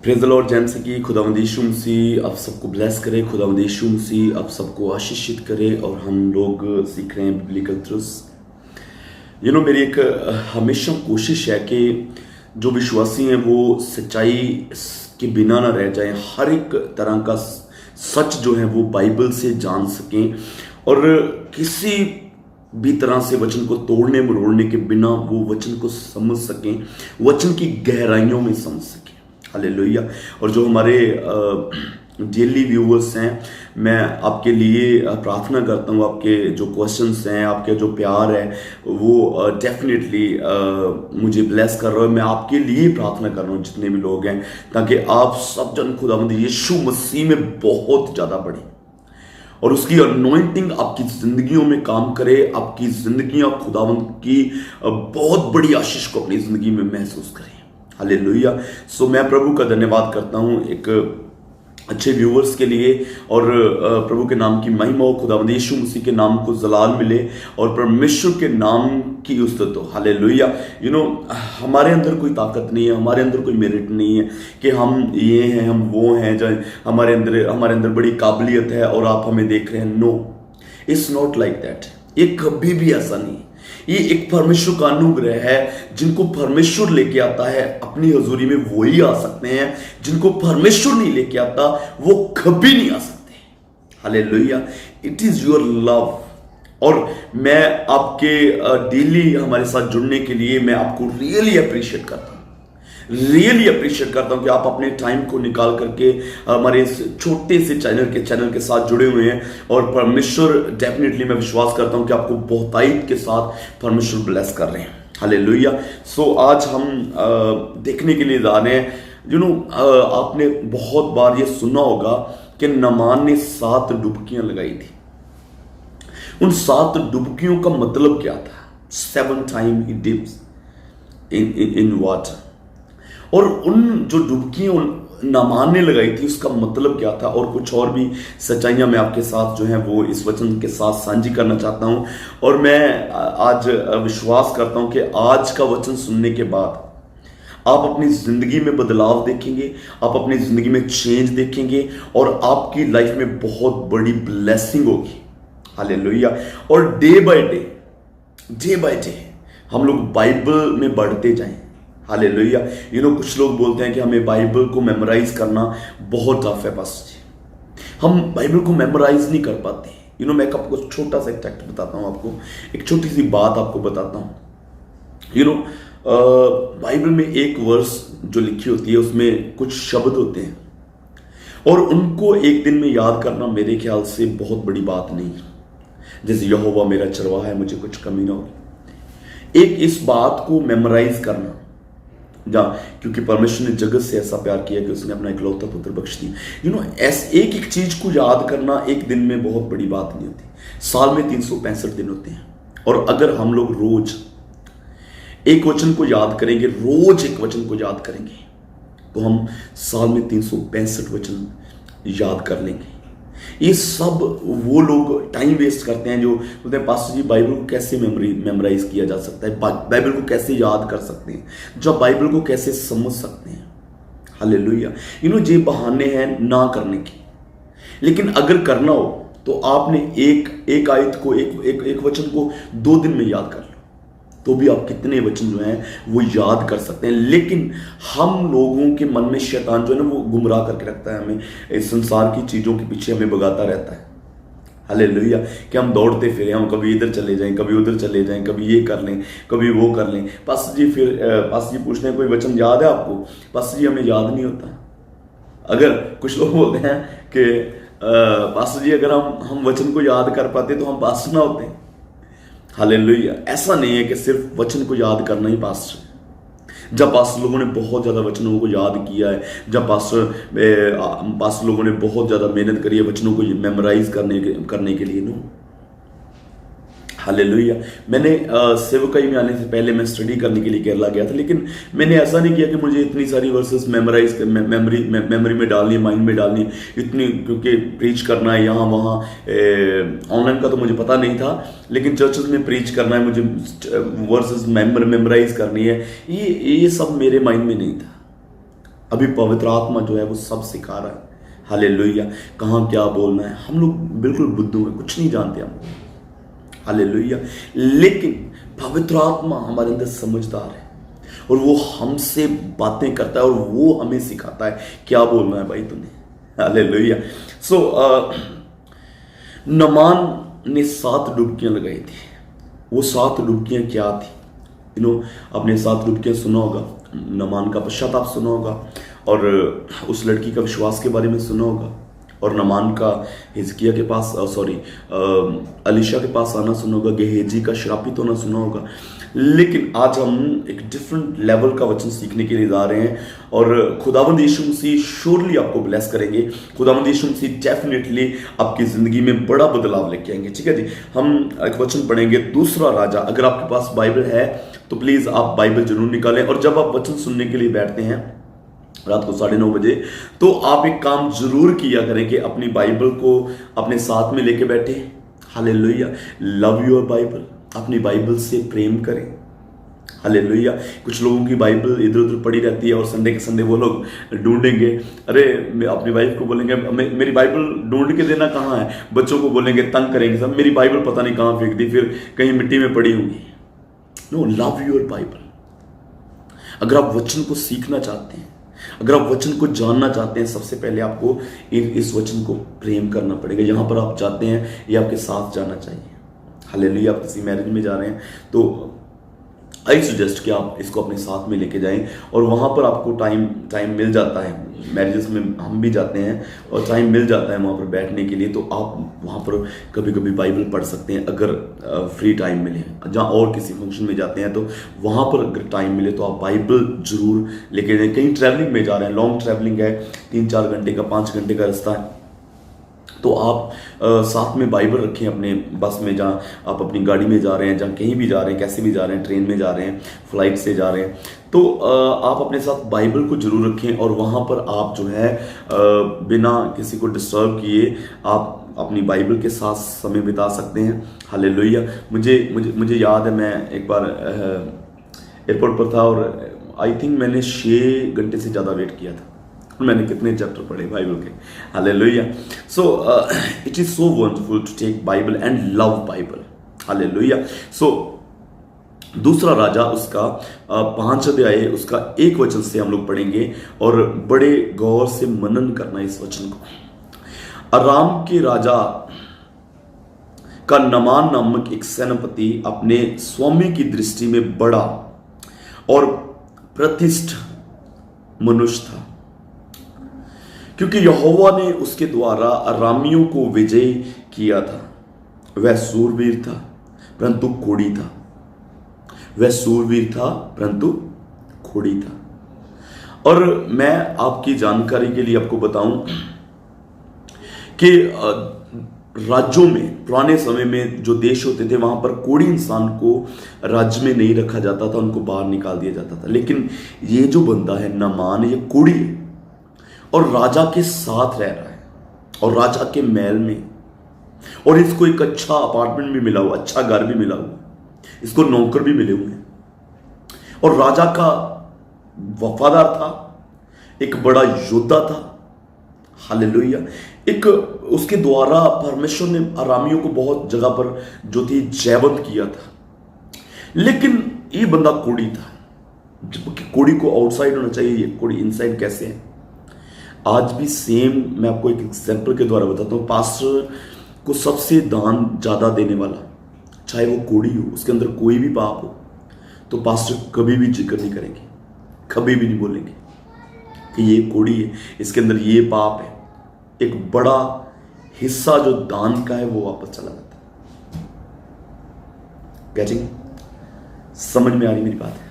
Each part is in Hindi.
Praise the Lord. जैसे कि खुदावंद यीशु मसीह आप सबको ब्लेस करे, खुदावंद यीशु मसीह आप सबको आशीषित करे। और हम लोग सीख रहे हैं बिब्लिकल ट्रुथ्स। मेरी एक हमेशा कोशिश है कि जो विश्वासी हैं वो सच्चाई के बिना ना रह जाएं, हर एक तरह का सच जो है वो बाइबल से जान सकें और किसी भी तरह से वचन को तोड़ने मरोड़ने के बिना वो वचन को समझ सकें, वचन की गहराइयों में समझ सकें। हालेलुया। और जो हमारे डेली व्यूवर्स हैं, मैं आपके लिए प्रार्थना करता हूँ, आपके जो क्वेश्चंस हैं, आपके जो प्यार है वो डेफिनेटली मुझे ब्लेस कर रहा है। मैं आपके लिए प्रार्थना कर रहा हूँ जितने भी लोग हैं, ताकि आप सब जन खुदावंद यीशु मसीह में बहुत ज़्यादा बढ़े और उसकी अनॉइंटिंग आपकी जिंदगियों में काम करे, आपकी जिंदगियां खुदावंद की बहुत बड़ी आशीष को अपनी जिंदगी में महसूस करें। हालेलुया। सो मैं प्रभु का धन्यवाद करता हूं एक अच्छे व्यूवर्स के लिए, और प्रभु के नाम की महिमा हो, खुदावंद यीशु मसीह के नाम को जलाल मिले और परमेश्वर के नाम की उस्तत हो। हालेलुया। हमारे अंदर कोई ताकत नहीं है, हमारे अंदर कोई मेरिट नहीं है कि हम ये हैं, हम वो हैं, जो हमारे अंदर बड़ी काबिलियत है और आप हमें देख रहे हैं। No, it's not like that. ये कभी भी ऐसा नहीं। ये एक परमेश्वर का अनुग्रह है। जिनको परमेश्वर लेके आता है अपनी हजूरी में वही आ सकते हैं, जिनको परमेश्वर नहीं लेके आता वो कभी नहीं आ सकते। Hallelujah. It is your love. और मैं आपके डेली हमारे साथ जुड़ने के लिए मैं आपको रियली अप्रिशिएट करता हूं, कि आप अपने टाइम को निकाल करके हमारे इस छोटे से चैनल के साथ जुड़े हुए हैं। और परमेश्वर डेफिनेटली मैं विश्वास करता हूं कि आपको बहुतायत के साथ परमेश्वर ब्लेस कर रहे हैं। हालेलुया। सो आज हम देखने के लिए जा रहे हैं। आपने बहुत बार ये सुना होगा कि नामान ने 7 डुबकियां लगाई थी। उन 7 डुबकियों का मतलब क्या था? 7 time he dips in water. और उन जो डुबकियां नामान ने लगाई थी उसका मतलब क्या था, और कुछ और भी सच्चाइयां मैं आपके साथ जो है वो इस वचन के साथ साझी करना चाहता हूं। और मैं आज विश्वास करता हूं कि आज का वचन सुनने के बाद आप अपनी जिंदगी में बदलाव देखेंगे, आप अपनी जिंदगी में चेंज देखेंगे और आपकी लाइफ में बहुत बड़ी ब्लेसिंग होगी। हालेलुया। और डे बाय डे हम लोग बाइबल में बढ़ते जाएं। हालेलुया। कुछ लोग बोलते हैं कि हमें बाइबल को मेमोराइज करना बहुत टफ है। बस हम बाइबल को मेमोराइज नहीं कर पाते। मैं आपको छोटा सा एक फैक्ट बताता हूं, आपको एक छोटी सी बात आपको बताता हूं। बाइबल में एक वर्स जो लिखी होती है उसमें कुछ शब्द होते हैं और उनको एक दिन में याद करना मेरे ख्याल से बहुत बड़ी बात नहीं है। जैसे यहोवा मेरा चरवाहा है, मुझे कुछ कमी ना हो। एक इस बात को मेमोराइज करना, क्योंकि परमेश्वर ने जगत से ऐसा प्यार किया कि उसने अपना इकलौता पुत्र बख्श दिया। एक चीज को याद करना एक दिन में बहुत बड़ी बात नहीं होती। साल में 365 दिन होते हैं, और अगर हम लोग रोज एक वचन को याद करेंगे, रोज एक वचन को याद करेंगे, तो हम साल में 365 वचन याद कर लेंगे। ये सब वो लोग टाइम वेस्ट करते हैं जो बोलते हैं पास्टर जी बाइबल को कैसे मेमोराइज किया जा सकता है, बाइबल को कैसे याद कर सकते हैं, जो बाइबल को कैसे समझ सकते हैं। हालेलुया। ये बहाने हैं ना करने के। लेकिन अगर करना हो तो आपने एक आयत को एक वचन को 2 दिन में याद कर लो, तो भी आप कितने वचन जो हैं वो याद कर सकते हैं। लेकिन हम लोगों के मन में शैतान जो है ना वो गुमराह करके रखता है, हमें इस संसार की चीजों के पीछे हमें भगाता रहता है। हालेलुया। कि हम दौड़ते फिरे, हम कभी इधर चले जाएं, कभी उधर चले जाएं, कभी ये कर लें, कभी वो कर लें। पास्टर जी पास्टर जी पूछते हैं कोई वचन याद है आपको? पास्टर जी हमें याद नहीं होता। अगर कुछ लोग बोलते हैं कि पास्टर जी अगर हम वचन को याद कर पाते तो हम पास्टर ना होते। हालेलुया। ऐसा नहीं है कि सिर्फ वचन को याद करना ही पास्टर है। जब पास्टर लोगों ने बहुत ज्यादा वचनों को याद किया है, जब पास्टर लोगों ने बहुत ज्यादा मेहनत करी है वचनों को मेमोराइज करने के लिए। No, hallelujah. मैंने सेवकाई में आने से पहले मैं स्टडी करने के लिए केरला गया था, लेकिन मैंने ऐसा नहीं किया कि मुझे इतनी सारी वर्सेस मेमोराइज मेमोरी में डालनी है, माइंड में डालनी है इतनी, क्योंकि प्रीच करना है यहाँ वहाँ। ऑनलाइन का तो मुझे पता नहीं था, लेकिन चर्चेस में प्रीच करना है, मुझे वर्सेस मेमोराइज करनी है, ये सब मेरे माइंड में नहीं था। अभी पवित्र आत्मा जो है वो सब सिखा रहा है। हालेलुया। कहाँ क्या बोलना है, हम लोग बिल्कुल बुद्धू हैं, कुछ नहीं जानते हम। हालेलुया। लेकिन पवित्र आत्मा हमारे अंदर समझदार है और वो हमसे बातें करता है और वो हमें सिखाता है क्या बोलना है भाई तूने। हालेलुया। सो नमान ने 7 डुबकियां लगाई थी। वो 7 डुबकियां क्या थी? आपने 7 डुबकियां सुना होगा, नमान का पश्चाताप सुना होगा, और उस लड़की का विश्वास के बारे में सुना होगा, और नमान का हिजकिया के पास अलीशा के पास आना सुना होगा, गेहेजी का श्रापित होना सुना होगा। लेकिन आज हम एक डिफरेंट लेवल का वचन सीखने के लिए जा रहे हैं और खुदावंद यीशु मसीह श्योरली आपको ब्लेस करेंगे। खुदावंद यीशु मसीह डेफिनेटली आपकी जिंदगी में बड़ा बदलाव लेके आएंगे। ठीक है जी। हम एक वचन पढ़ेंगे, दूसरा राजा। अगर आपके पास बाइबल है तो प्लीज आप बाइबल जरूर निकालें, और जब आप वचन सुनने के लिए बैठते हैं रात को 9:30 बजे, तो आप एक काम जरूर किया करें कि अपनी बाइबल को अपने साथ में लेके बैठे। हालेलुया। Love your Bible. अपनी बाइबल से प्रेम करें। हालेलुया। कुछ लोगों की बाइबल इधर उधर पड़ी रहती है और संडे के संडे वो लोग ढूंढेंगे, अरे अपनी वाइफ को बोलेंगे मेरी बाइबल ढूंढ के देना कहाँ है, बच्चों को बोलेंगे, तंग करेंगे सब, मेरी बाइबल पता नहीं कहाँ फेंक दी, फिर कहीं मिट्टी में पड़ी होंगी। No, love your Bible. अगर आप वचन को सीखना चाहते हैं, अगर आप वचन को जानना चाहते हैं, सबसे पहले आपको इस वचन को प्रेम करना पड़ेगा। यहां पर आप जाते हैं, ये आपके साथ जाना चाहिए। हालेलुया। आप किसी मैरिज में जा रहे हैं तो आई सजेस्ट कि आप इसको अपने साथ में लेके जाएं, और वहां पर आपको टाइम मिल जाता है। मैरिजेस में हम भी जाते हैं और टाइम मिल जाता है वहां पर बैठने के लिए, तो आप वहां पर कभी कभी बाइबल पढ़ सकते हैं अगर फ्री टाइम मिले। जहाँ और किसी फंक्शन में जाते हैं तो वहां पर अगर टाइम मिले तो आप बाइबल जरूर लेके जाएं। कहीं ट्रैवलिंग में जा रहे हैं, लॉन्ग ट्रैवलिंग है, 3-4 घंटे का 5 घंटे का रास्ता है, तो आप साथ में बाइबल रखें अपने बस में, जहाँ आप अपनी गाड़ी में जा रहे हैं, जहाँ कहीं भी जा रहे हैं, कैसे भी जा रहे हैं, ट्रेन में जा रहे हैं, फ्लाइट से जा रहे हैं, तो आप अपने साथ बाइबल को जरूर रखें। और वहाँ पर आप जो है बिना किसी को डिस्टर्ब किए आप अपनी बाइबल के साथ समय बिता सकते हैं। हालेलुया। मुझे याद है, मैं एक बार एयरपोर्ट पर था और आई थिंक मैंने 6 घंटे से ज़्यादा वेट किया था। मैंने कितने चैप्टर पढ़े बाइबल के। Hallelujah. So it is so wonderful to take Bible and love Bible. Hallelujah. So दूसरा राजा उसका 5 अध्याय उसका 1 वचन से हम लोग पढ़ेंगे और बड़े गौर से मनन करना इस वचन को। अराम के राजा का नमान नामक एक सेनापति अपने स्वामी की दृष्टि में बड़ा और प्रतिष्ठित मनुष्य था, क्योंकि यहोवा ने उसके द्वारा अरामियों को विजय किया था। वह सूरवीर था परंतु कोढ़ी था। वह सूरवीर था परंतु कोढ़ी था। और मैं आपकी जानकारी के लिए आपको बताऊं कि राज्यों में, पुराने समय में जो देश होते थे, वहां पर कोढ़ी इंसान को राज्य में नहीं रखा जाता था, उनको बाहर निकाल दिया जाता था। लेकिन ये जो बंदा है नामान, ये कोढ़ी है और राजा के साथ रह रहा है और राजा के महल में, और इसको एक अच्छा अपार्टमेंट भी मिला हुआ, अच्छा घर भी मिला हुआ, इसको नौकर भी मिले हुए हैं, और राजा का वफादार था, एक बड़ा योद्धा था। हालेलुया। एक उसके द्वारा परमेश्वर ने अरामियों को बहुत जगह पर जो थी जयवंत किया था। लेकिन ये बंदा कोढ़ी था। जबकि कोढ़ी को आउटसाइड होना चाहिए, ये कोढ़ी इनसाइड कैसे है? आज भी सेम मैं आपको एक एग्जांपल के द्वारा बताता हूँ। पास्टर को सबसे दान ज्यादा देने वाला, चाहे वो कोढ़ी हो, उसके अंदर कोई भी पाप हो, तो पास्टर कभी भी जिक्र नहीं करेंगे, कभी भी नहीं बोलेंगे कि ये कोढ़ी है, इसके अंदर ये पाप है। एक बड़ा हिस्सा जो दान का है वो वापस चला जाता है। गेटिंग? समझ में आ रही मेरी बात है?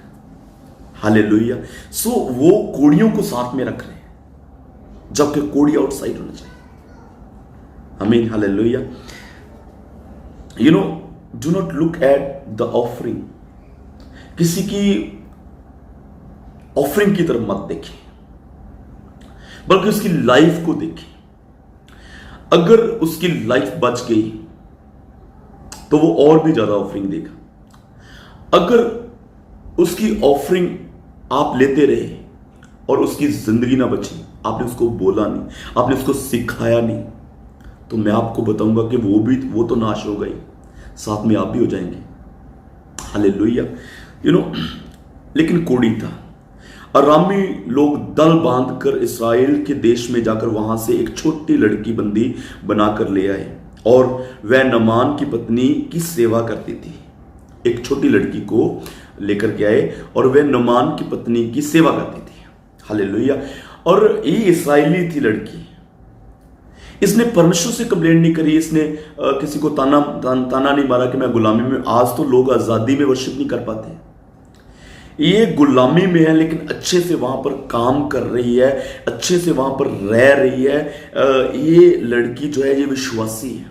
हालेलुया। सो वो कोढ़ियों को साथ में रख रहे हैं, जबकि कोढ़ी आउटसाइड होना चाहिए। आमीन। Hallelujah. You know, do not look at the offering. किसी की ऑफरिंग की तरफ मत देखें, बल्कि उसकी लाइफ को देखें। अगर उसकी लाइफ बच गई तो वो और भी ज्यादा ऑफरिंग देगा। अगर उसकी ऑफरिंग आप लेते रहे और उसकी जिंदगी ना बची, आपने उसको बोला नहीं, आपने उसको सिखाया नहीं, तो मैं आपको बताऊंगा कि वो तो नाश हो गई, साथ में आप भी हो जाएंगे। हालेलुया। लेकिन कोड़ी था। अरामी लोग दल बांधकर इस्राएल के देश में जाकर वहां से एक छोटी लड़की बंदी बनाकर ले आए और वह नमान की पत्नी की सेवा करती थी। एक छोटी लड़की को लेकर के आए और वह नमान की पत्नी की सेवा करती थी। हालेलुया। और ये इस्राएली थी लड़की, इसने परमेश्वर से कंप्लेंट नहीं करी, इसने किसी को ताना नहीं मारा कि मैं गुलामी में। आज तो लोग आजादी में वर्शिप नहीं कर पाते, ये गुलामी में है, लेकिन अच्छे से वहां पर काम कर रही है, अच्छे से वहां पर रह रही है। ये लड़की जो है ये विश्वासी है,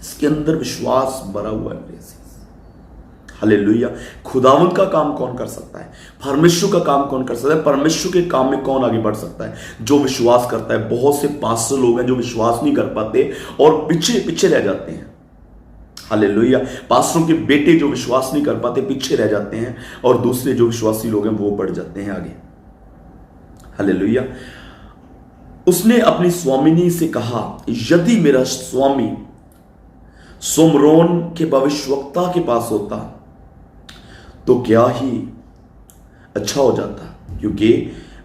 इसके अंदर विश्वास भरा हुआ है। हालेलुया। खुदावंत का काम कौन कर सकता है? परमेश्वर का काम कौन कर सकता है? परमेश्वर के काम में कौन आगे बढ़ सकता है? जो विश्वास करता है। बहुत से पास्टर लोग हैं जो विश्वास नहीं कर पाते और पीछे रह जाते हैं। हालेलुया। पास्टरों के बेटे जो विश्वास नहीं कर पाते पीछे रह जाते हैं, और दूसरे जो विश्वासी लोग हैं वो बढ़ जाते हैं आगे। हालेलुया। उसने अपनी स्वामिनी से कहा, यदि मेरा स्वामी सोमरोन के भविष्यवक्ता के पास होता तो क्या ही अच्छा हो जाता, क्योंकि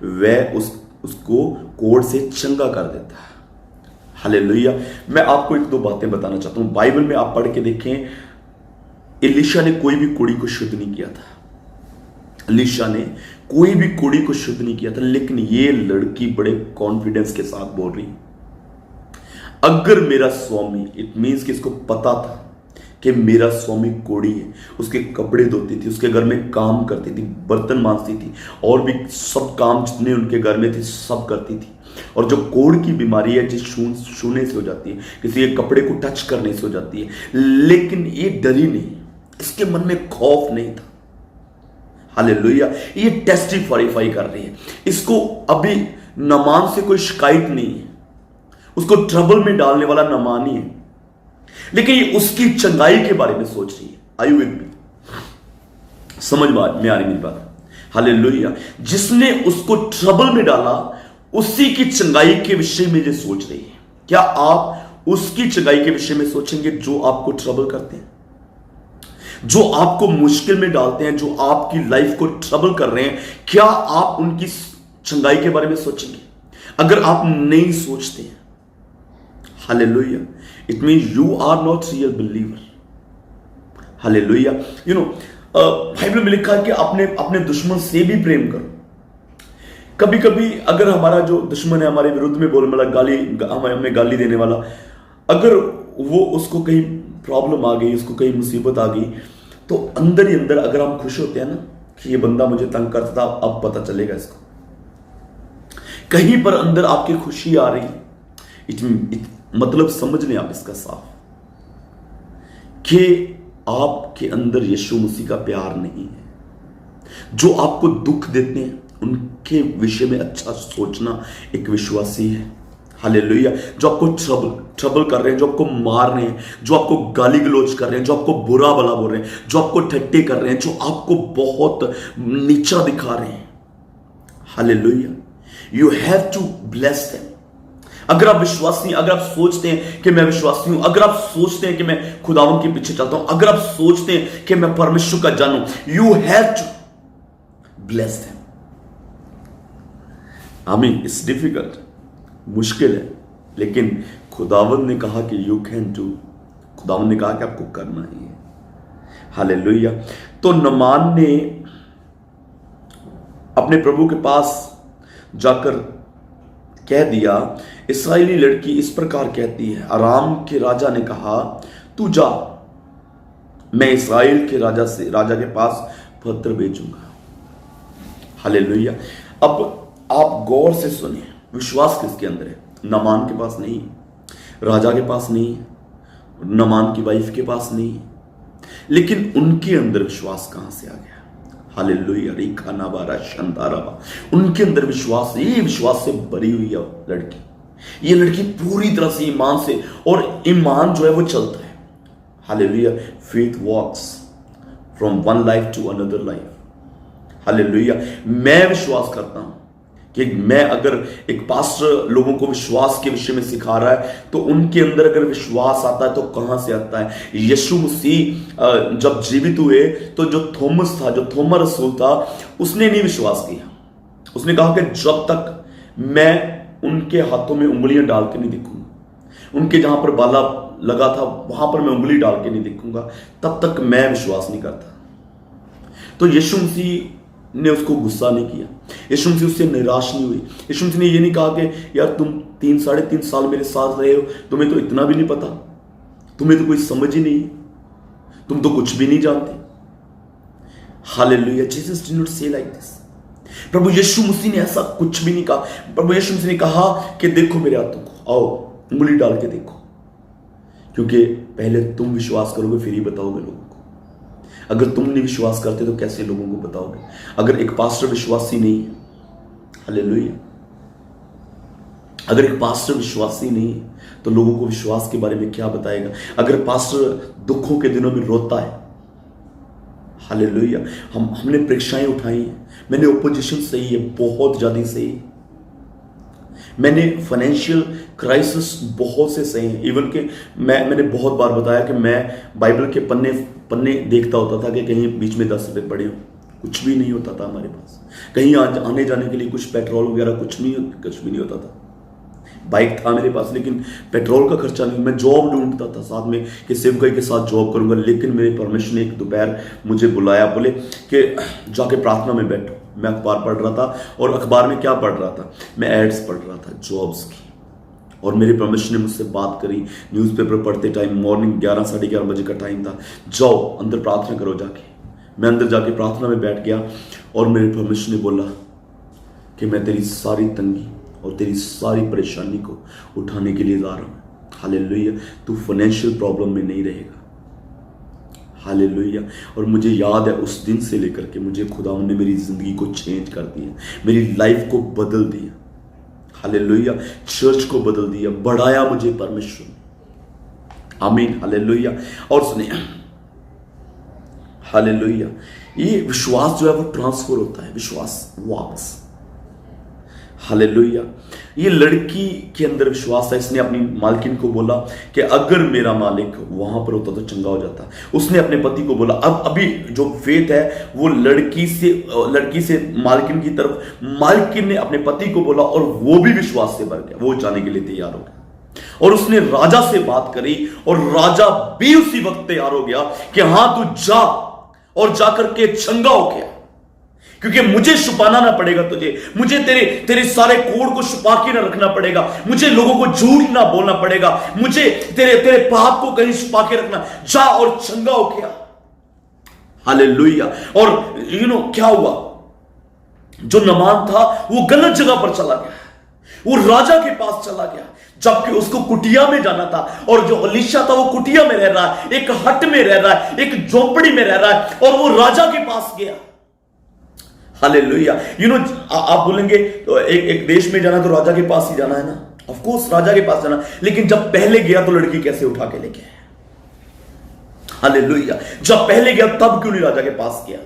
वह उसको कोढ़ से चंगा कर देता है। हालेलुया। मैं आपको एक दो बातें बताना चाहता हूं। बाइबल में आप पढ़ के देखें, एलीशा ने कोई भी कोढ़ी को शुद्ध नहीं किया था। एलीशा ने कोई भी कोढ़ी को शुद्ध नहीं किया था, लेकिन ये लड़की बड़े कॉन्फिडेंस के साथ बोल रही, अगर मेरा स्वामी, इट मीन्स कि इसको पता था कि मेरा स्वामी कोढ़ी है, उसके कपड़े धोती थी, उसके घर में काम करती थी, बर्तन मांजती थी, और भी सब काम जितने उनके घर में थे सब करती थी। और जो कोढ़ की बीमारी है जिस छूने से हो जाती है, किसी के कपड़े को टच करने से हो जाती है, लेकिन ये डरी नहीं, इसके मन में खौफ नहीं था। हालेलुया। ये टेस्टिफाई कर रही है, इसको अभी नमान से कोई शिकायत नहीं है, उसको ट्रबल में डालने वाला नमान ही है, लेकिन ये उसकी चंगाई के बारे में सोच रही है। Are you with me? समझ में आ रही मेरी बात? हालेलुया। जिसने उसको ट्रबल में डाला उसी की चंगाई के विषय में ये सोच रही है। क्या आप उसकी चंगाई के विषय में सोचेंगे जो आपको ट्रबल करते हैं, जो आपको मुश्किल में डालते हैं, जो आपकी लाइफ को ट्रबल कर रहे हैं? क्या आप उनकी चंगाई के बारे में सोचेंगे? अगर आप नहीं सोचते हैं, hallelujah, it mean you are not real believer. Hallelujah. Bible में लिखा है कि अपने दुश्मन से भी प्रेम करो। कभी कभी अगर हमारा जो दुश्मन है, हमारे विरुद्ध में बोलने वाला, हमें गाली देने वाला, अगर वो उसको कहीं प्रॉब्लम आ गई, उसको कहीं मुसीबत आ गई, तो अंदर ही अंदर अगर हम खुश होते हैं ना कि ये बंदा मुझे तंग करता था, अब पता चलेगा इसको, कहीं पर अंदर आपकी खुशी आ रही, मतलब समझ लें आप इसका साफ कि आपके अंदर यीशु मसीह का प्यार नहीं है। जो आपको दुख देते हैं उनके विषय में अच्छा सोचना एक विश्वासी है। हालेलुया। जो आपको ट्रबल कर रहे हैं, जो आपको मार रहे हैं, जो आपको गाली गलौज कर रहे हैं, जो आपको बुरा भला बोल रहे हैं, जो आपको ठट्टे कर रहे हैं, जो आपको बहुत नीचा दिखा रहे हैं, hallelujah, you have to bless them. अगर आप विश्वासी, अगर आप सोचते हैं कि मैं विश्वासी हूं, अगर आप सोचते हैं कि मैं खुदावन के पीछे चलता हूं, अगर आप सोचते हैं कि मैं परमेश्वर का जानूं, you have to bless them. आमीन। इट्स डिफिकल्ट, मुश्किल है, लेकिन खुदावन ने कहा कि यू कैन डू। खुदावन ने कहा कि आपको करना ही है। हालेलुया। तो नमान ने अपने प्रभु के पास जाकर कह दिया, इस्राएली लड़की इस प्रकार कहती है, अराम के राजा ने कहा, तू जा, मैं इस्राएल के राजा के पास पत्र भेजूंगा। हालेलुया। अब आप गौर से सुनिए, विश्वास किसके अंदर है? नमान के पास नहीं, राजा के पास नहीं, नमान की वाइफ के पास नहीं, लेकिन उनके अंदर विश्वास कहां से आ गया? हालेलुया। रेखा नाबारा शंताराबा, उनके अंदर विश्वास, ये विश्वास से भरी हुई है लड़की। ये लड़की पूरी तरह से ईमान से, और ईमान जो है वो चलता है। Hallelujah. Faith walks from one life to another life. Hallelujah. मैं विश्वास करता हूं कि मैं अगर एक पास्टर लोगों को विश्वास के विषय में सिखा रहा है तो उनके अंदर अगर विश्वास आता है तो कहां से आता है। यीशु मसीह जब जीवित हुए तो जो थॉमस था, जो थोमा रसूल था, उसने नहीं विश्वास किया। उसने कहा कि जब तक मैं उनके हाथों में उंगलियां डाल के नहीं देखूंगा, उनके जहां पर बाला लगा था वहां पर मैं उंगली डाल के नहीं देखूंगा, तब तक मैं विश्वास नहीं करता। तो यीशु मसीह ने उसको गुस्सा नहीं किया, यीशु मसीह उससे निराश नहीं हुई। यीशु मसीह ने ये नहीं कहा कि यार तुम 3-3.5 साल मेरे साथ रहे हो, तुम्हें तो इतना भी नहीं पता, तुम्हें तो कोई समझ ही नहीं, तुम तो कुछ भी नहीं जानते। हालेलुया, जीसस डिड नॉट से लाइक दिस। प्रभु यीशु मसीह ने ऐसा कुछ भी नहीं कहा। प्रभु यीशु मसीह ने कहा कि देखो मेरे हाथों को, आओ उंगली डाल के देखो, क्योंकि पहले तुम विश्वास करोगे फिर ही बताओगे लोगों को। अगर तुम नहीं विश्वास करते तो कैसे लोगों को बताओगे? अगर एक पास्टर विश्वासी नहीं है, हालेलुया, अगर एक पास्टर विश्वासी नहीं है तो लोगों को विश्वास के बारे में क्या बताएगा? अगर पास्टर दुखों के दिनों में रोता है, हालेलुया, हमने परीक्षाएं उठाई हैं, मैंने ओपोजिशन सही है, बहुत ज्यादा सही है, मैंने फाइनेंशियल क्राइसिस बहुत से सही हैं। इवन के मैंने बहुत बार बताया कि मैं बाइबल के पन्ने देखता होता था कि कहीं बीच में 10 रुपए पड़े हो, कुछ भी नहीं होता था हमारे पास। कहीं आने जाने के लिए कुछ पेट्रोल वगैरह कुछ भी नहीं होता था। बाइक था मेरे पास लेकिन पेट्रोल का खर्चा नहीं। मैं जॉब ढूंढता था साथ में कि सेवकाई के साथ जॉब करूंगा, लेकिन मेरे परमेश्वर ने एक दोपहर मुझे बुलाया, बोले कि जाके प्रार्थना में बैठो। मैं अखबार पढ़ रहा था, और अखबार में क्या पढ़ रहा था? मैं एड्स पढ़ रहा था जॉब्स की, और मेरे परमेश्वर ने मुझसे बात करी। न्यूज़पेपर पढ़ते टाइम मॉर्निंग 11-11:30 बजे का टाइम था, जाओ अंदर प्रार्थना करो जाके। मैं अंदर जाके प्रार्थना में बैठ गया, और मेरे परमेश्वर ने बोला कि मैं तेरी सारी तंगी और तेरी सारी परेशानी को उठाने के लिए जा रहा हूं। हालेलुया, तू फाइनेंशियल प्रॉब्लम में नहीं रहेगा। हालेलुया। और मुझे याद है उस दिन से लेकर के मुझे खुदा ने मेरी जिंदगी को चेंज कर दिया, मेरी लाइफ को बदल दिया। हालेलुया, चर्च को बदल दिया, बढ़ाया मुझे परमेश्वर। आमीन, हालेलुया। और सुनिए, हालेलुया, ये विश्वास जो है वो ट्रांसफर होता है, विश्वास वापस। हालेलुया, ये लड़की के अंदर विश्वास था। इसने अपनी मालकिन को बोला कि अगर मेरा मालिक वहां पर होता तो चंगा हो जाता। उसने अपने पति को बोला। अब अभी जो फेथ है वो लड़की से मालकिन की तरफ, मालकिन ने अपने पति को बोला और वो भी विश्वास से भर गया, वो जाने के लिए तैयार हो गया। और उसने राजा से बात करी और राजा भी उसी वक्त तैयार हो गया कि हां तू जा और जाकर के चंगा हो गया, क्योंकि मुझे छुपाना ना पड़ेगा तुझे, मुझे तेरे सारे कोड को छुपा के ना रखना पड़ेगा, मुझे लोगों को झूठ ना बोलना पड़ेगा, मुझे तेरे पाप को कहीं छुपा के रखना। जा और चंगा हो गया। हालेलुया। और क्या हुआ? जो नामान था वो गलत जगह पर चला गया, वो राजा के पास चला गया, जबकि उसको कुटिया में जाना था। और जो एलीशा था वो कुटिया में रह रहा है, एक हट में रह रहा है, एक झोपड़ी में रह रहा है, और वो राजा के पास गया। हालेलुया। आप बोलेंगे तो एक देश में जाना तो राजा के पास ही जाना है ना, ऑफ कोर्स राजा के पास जाना, लेकिन जब पहले गया तो लड़की कैसे उठा के लेके आया? हालेलुया। जब पहले गया तब क्यों नहीं राजा के पास गया?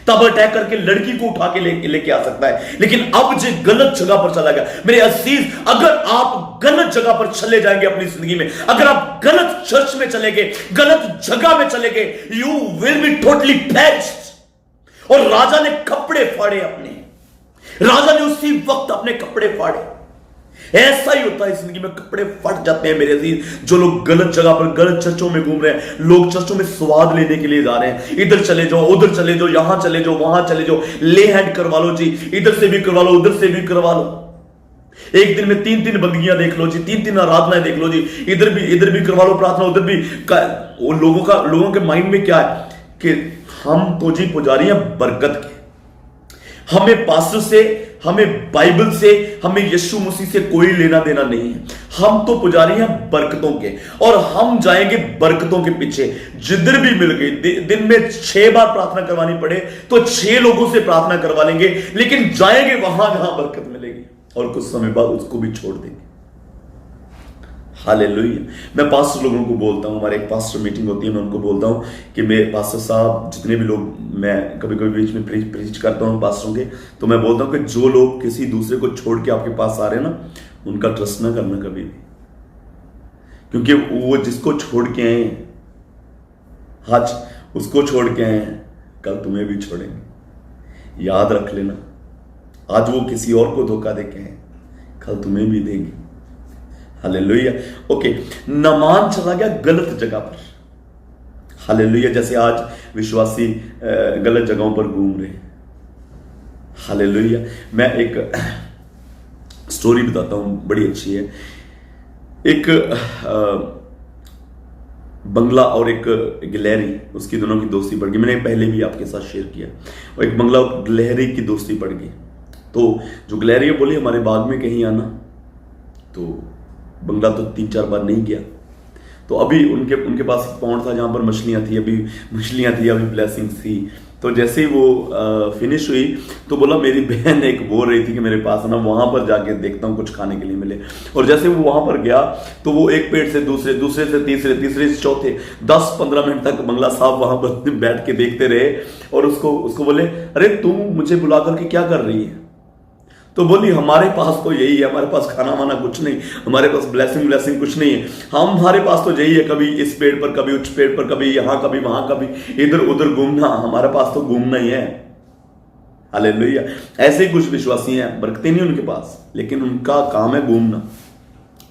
तब अटैक करके लड़की को उठा के लेके आ सकता है, लेकिन अब जो गलत जगह पर चला गया। मेरे अजीज, अगर आप गलत जगह पर चले जाएंगे अपनी जिंदगी में, अगर आप गलत चर्च में चले गए, गलत जगह में चले गए, you will be totally perished. और राजा ने कपड़े फाड़े अपने, राजा ने उसी वक्त अपने कपड़े फाड़े। ऐसा ही होता है जिंदगी में, कपड़े फट जाते हैं मेरे अजीज। जो लोग गलत जगह पर, गलत चर्चों में घूम रहे हैं, लोग चर्चों में स्वाद लेने के लिए जा रहे हैं, इधर चले जाओ, उधर चले जाओ, यहां चले जाओ, वहां चले जाओ, ले हैंड करवा लो जी, इधर से भी करवा लो, उधर से भी करवा लो। एक दिन में 3-3 बंदगियां देख लो जी, 3-3 आराधनाएं देख लो जी, इधर भी करवा लो प्रार्थना, उधर भी। लोगों के माइंड में क्या है कि हम तो जी पुजारी हैं बरकत के, हमें पास्टर से, हमें बाइबल से, हमें यीशु मसीह से कोई लेना देना नहीं है, हम तो पुजारी हैं बरकतों के, और हम जाएंगे बरकतों के पीछे। जिधर भी मिल गई, दिन में 6 बार प्रार्थना करवानी पड़े तो 6 लोगों से प्रार्थना करवा लेंगे, लेकिन जाएंगे वहां जहां बरकत मिलेगी, और कुछ समय बाद उसको भी छोड़ देंगे। हालेलुया। मैं पास्टर लोगों को बोलता हूँ, हमारे एक पास्टर मीटिंग होती है, मैं उनको बोलता हूँ कि मैं पास्टर साहब, जितने भी लोग, मैं कभी कभी बीच में प्रीच करता हूँ पास्टरों के, तो मैं बोलता हूँ कि जो लोग किसी दूसरे को छोड़ के आपके पास आ रहे हैं ना, उनका ट्रस्ट ना करना कभी भी, क्योंकि वो जिसको छोड़ के आए, आज उसको छोड़ के आए, कल तुम्हें भी छोड़ेंगे। याद रख लेना, आज वो किसी और को धोखा देके आए, कल तुम्हें भी देंगे। हालेलुया। ओके, नामान चला गया गलत जगह पर। हालेलुया। जैसे आज विश्वासी गलत जगहों पर घूम रहे हैं। हालेलुया। मैं एक स्टोरी बताता हूं, बड़ी अच्छी है। एक बंगला और एक गिलहरी, उसकी दोनों की दोस्ती पड़ गई। मैंने पहले भी आपके साथ शेयर किया। और एक बंगला और गिलहरी की दोस्ती पड़ गई। तो जो गिलहरी है बोली हमारे बाग में कहीं आना, तो बंगला तो 3-4 बार नहीं गया। तो अभी उनके पास एक पॉन्ड था जहां पर मछलियां थी, अभी ब्लेसिंग्स थी। तो जैसे ही वो फिनिश हुई तो बोला मेरी बहन एक बोल रही थी कि मेरे पास ना वहां पर जाके देखता हूँ कुछ खाने के लिए मिले। और जैसे वो वहां पर गया तो वो एक पेड़ से दूसरे से तीसरे से चौथे 10-15 मिनट तक बंगला साहब वहां पर बैठ के देखते रहे। और उसको बोले अरे तुम मुझे बुला करके क्या कर रही है? तो बोली हमारे पास तो यही है, हमारे पास खाना वाना कुछ नहीं, हमारे पास ब्लेसिंग कुछ नहीं है, हमारे पास तो यही है, कभी इस पेड़ पर, कभी उस पेड़ पर, कभी यहां, कभी वहां, कभी इधर उधर घूमना, हमारे पास तो घूमना ही है। हालेलुया। ऐसे ही कुछ विश्वासी हैं, बरकते नहीं उनके पास, लेकिन उनका काम है घूमना।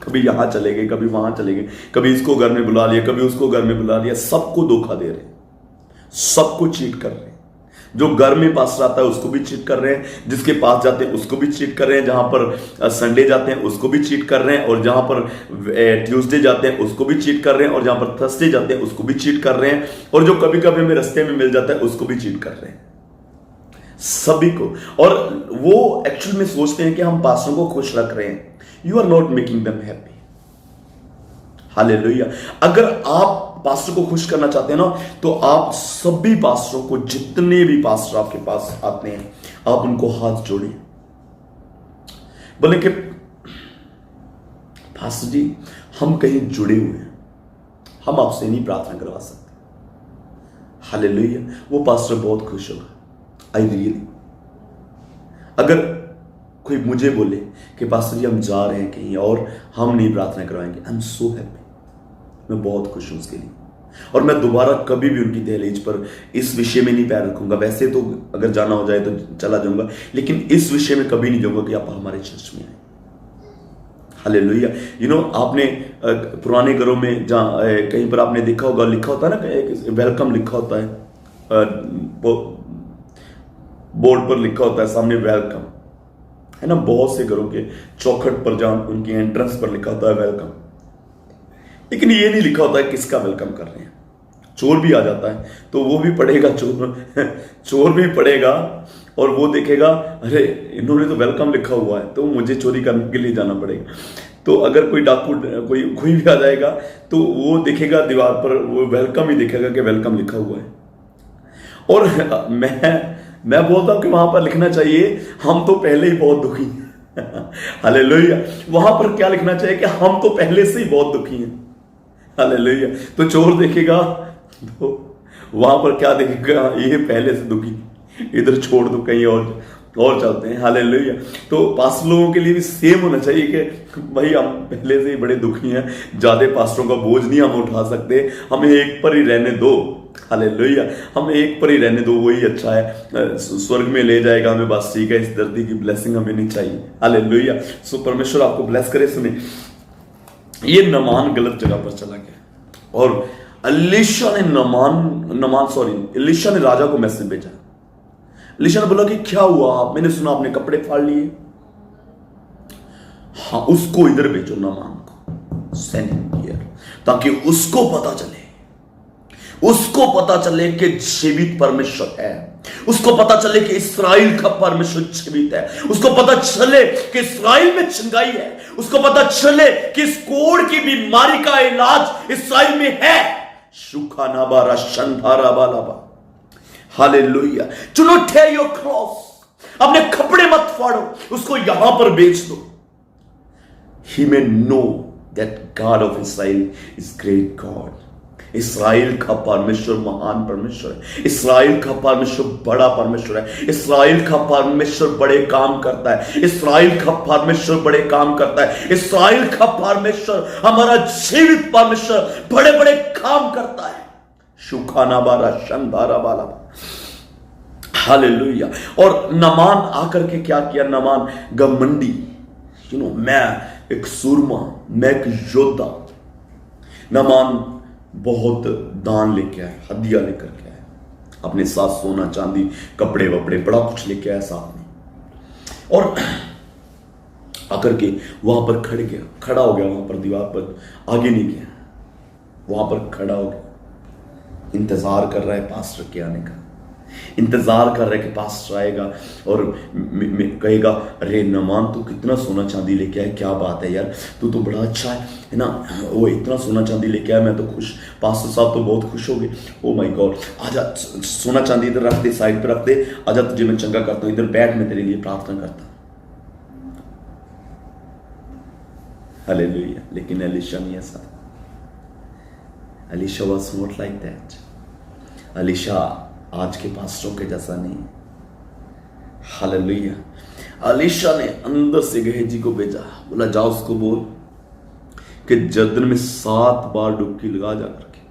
कभी यहां चले गए, कभी वहां चले गए, कभी इसको घर में बुला लिया, कभी उसको घर में बुला लिया। सबको धोखा दे रहे, सबको चीट कर रहे। जो घर में पास्टर आता है उसको भी चीट कर रहे हैं, जिसके पास जाते हैं उसको भी चीट कर रहे हैं, जहां पर संडे जाते हैं उसको भी चीट कर रहे हैं, और जहां पर ट्यूसडे जाते हैं उसको भी चीट कर रहे हैं, और जहां पर थर्सडे जाते हैं उसको भी चीट कर रहे हैं, और जो कभी कभी हमें रास्ते में मिल जाता है उसको भी चीट कर रहे हैं, सभी को। और वो एक्चुअल में सोचते हैं कि हम पास्टरों को खुश रख रहे हैं। You are not making them happy. Hallelujah. अगर आप पास्टर को खुश करना चाहते हैं ना, तो आप सभी पास्टरों को, जितने भी पास्टर आपके पास आते हैं, आप उनको हाथ जोड़ें, बोले कि पास्टर जी हम कहीं जुड़े हुए हैं, हम आपसे नहीं प्रार्थना करवा सकते। हालेलुया। वो पास्टर बहुत खुश होगा। I really. अगर कोई मुझे बोले कि पास्टर जी हम जा रहे हैं कहीं और हम नहीं प्रार्थना करवाएंगे, आई एम सो हैप्पी। मैं बहुत खुश हूं उसके लिए, और मैं दोबारा कभी भी उनकी दहलीज पर इस विषय में नहीं पैर रखूंगा। वैसे तो अगर जाना हो जाए तो चला जाऊंगा, लेकिन इस विषय में कभी नहीं जाऊंगा कि आप हमारे चर्च में आए। हालेलुया। आपने पुराने घरों में जहां कहीं पर आपने देखा होगा, लिखा होता है ना, वेलकम लिखा होता है, बोर्ड पर लिखा होता है सामने वेलकम, है ना। बहुत से घरों के चौखट पर जहां उनकी एंट्रेंस पर लिखा होता है वेलकम, लेकिन ये नहीं लिखा होता है किसका वेलकम कर रहे हैं। चोर भी आ जाता है तो वो भी पढ़ेगा, चोर भी पढ़ेगा और वो देखेगा अरे इन्होंने तो वेलकम लिखा हुआ है, तो मुझे चोरी करने के लिए जाना पड़ेगा। तो अगर कोई डाकू कोई भी आ जाएगा तो वो देखेगा दीवार पर, वो वेलकम ही देखेगा कि वेलकम लिखा हुआ है। और मैं बोलता हूं कि वहां पर लिखना चाहिए हम तो पहले ही बहुत दुखी हैं। हालेलुया। वहां पर क्या लिखना चाहिए कि हम तो पहले से ही बहुत दुखी हैं। हालेलुया। तो चोर देखेगा तो वहां पर क्या देखेगा, ये पहले से दुखी, इधर छोड़ दो कहीं और चलते हैं। हालेलुया। तो पास्टर लोगों के लिए भी सेम होना चाहिए कि भाई हम पहले से ही बड़े दुखी हैं, ज्यादा पास्टरों का बोझ नहीं हम उठा सकते, हमें एक पर ही रहने दो। हालेलुया। हम एक पर ही रहने दो, वही अच्छा है, स्वर्ग में ले जाएगा हमें, बस ठीक है, इस धरती की ब्लेसिंग हमें नहीं चाहिए। हालेलुया। सो परमेश्वर आपको ब्लेस करे। सुने, ये नामान गलत जगह पर चला गया और एलीशा ने राजा को मैसेज भेजा। एलीशा ने बोला कि क्या हुआ, मैंने सुना आपने कपड़े फाड़ लिए। हाँ, उसको इधर भेजो, नामान को सेंड हियर, ताकि उसको पता चले कि जीवित परमेश्वर है, उसको पता चले कि इस्राएल का परमेश्वर जीवित है, उसको पता चले कि इस्राएल में चंगाई है, उसको पता चले कि इस कोढ़ की बीमारी का इलाज इस्राएल में है। शुखा नाबारा शंधारा बालाबा। Hallelujah. Do not tear your cross, अपने कपड़े मत फाड़ो, उसको यहां पर बेच दो। He may know that God of Israel is great God. इस्राएल का परमेश्वर महान परमेश्वर है। इस्राएल का परमेश्वर बड़ा परमेश्वर है। इस्राएल का परमेश्वर बड़े काम करता है। इस्राएल का परमेश्वर बड़े काम करता है। इस्राएल का परमेश्वर, हमारा जीवित परमेश्वर, बड़े बड़े काम करता है। शुखाना बारा शंबारा बाला, हालेलुया। और नमान आकर के क्या किया? नमान घमंडी, मैं एक सूरमा, मैं एक योद्धा। नमान बहुत दान लेके आया, हदिया लेकर के आया, अपने साथ सोना चांदी कपड़े वपड़े बड़ा कुछ लेके आया साथ में। और आकर के वहां पर खड़ा हो गया, वहां पर दीवार पर, आगे नहीं गया, वहां पर खड़ा हो गया। इंतजार कर रहा है पास्टर के आने का, इंतजार कर रहे कि पास्टर आएगा और कहेगा, अरे नमान तू कितना सोना चांदी लेके आया, क्या बात है यार, तू तो बड़ा अच्छा है ना, वो इतना सोना चांदी लेके आया, मैं तो खुश, पास्टर साहब तो बहुत खुश हो गए। ओ माय गॉड, आजा सोना चांदी इधर रख दे, साइड पे रख दे, आजा तुझे मैं चंगा करता हूँ, इधर बैठ, मैं तेरे लिए प्रार्थना करता हूँ। हालेलुया। लेकिन एलिशा नहीं ऐसा, Elisha was not like that. Elisha आज के पास्टरों के जैसा नहीं। हालेलुया। एलिशा ने अंदर से गेहजी को भेजा, बोला जाओ उसको बोल कि जर्दन में 7 बार डुबकी लगा जा करके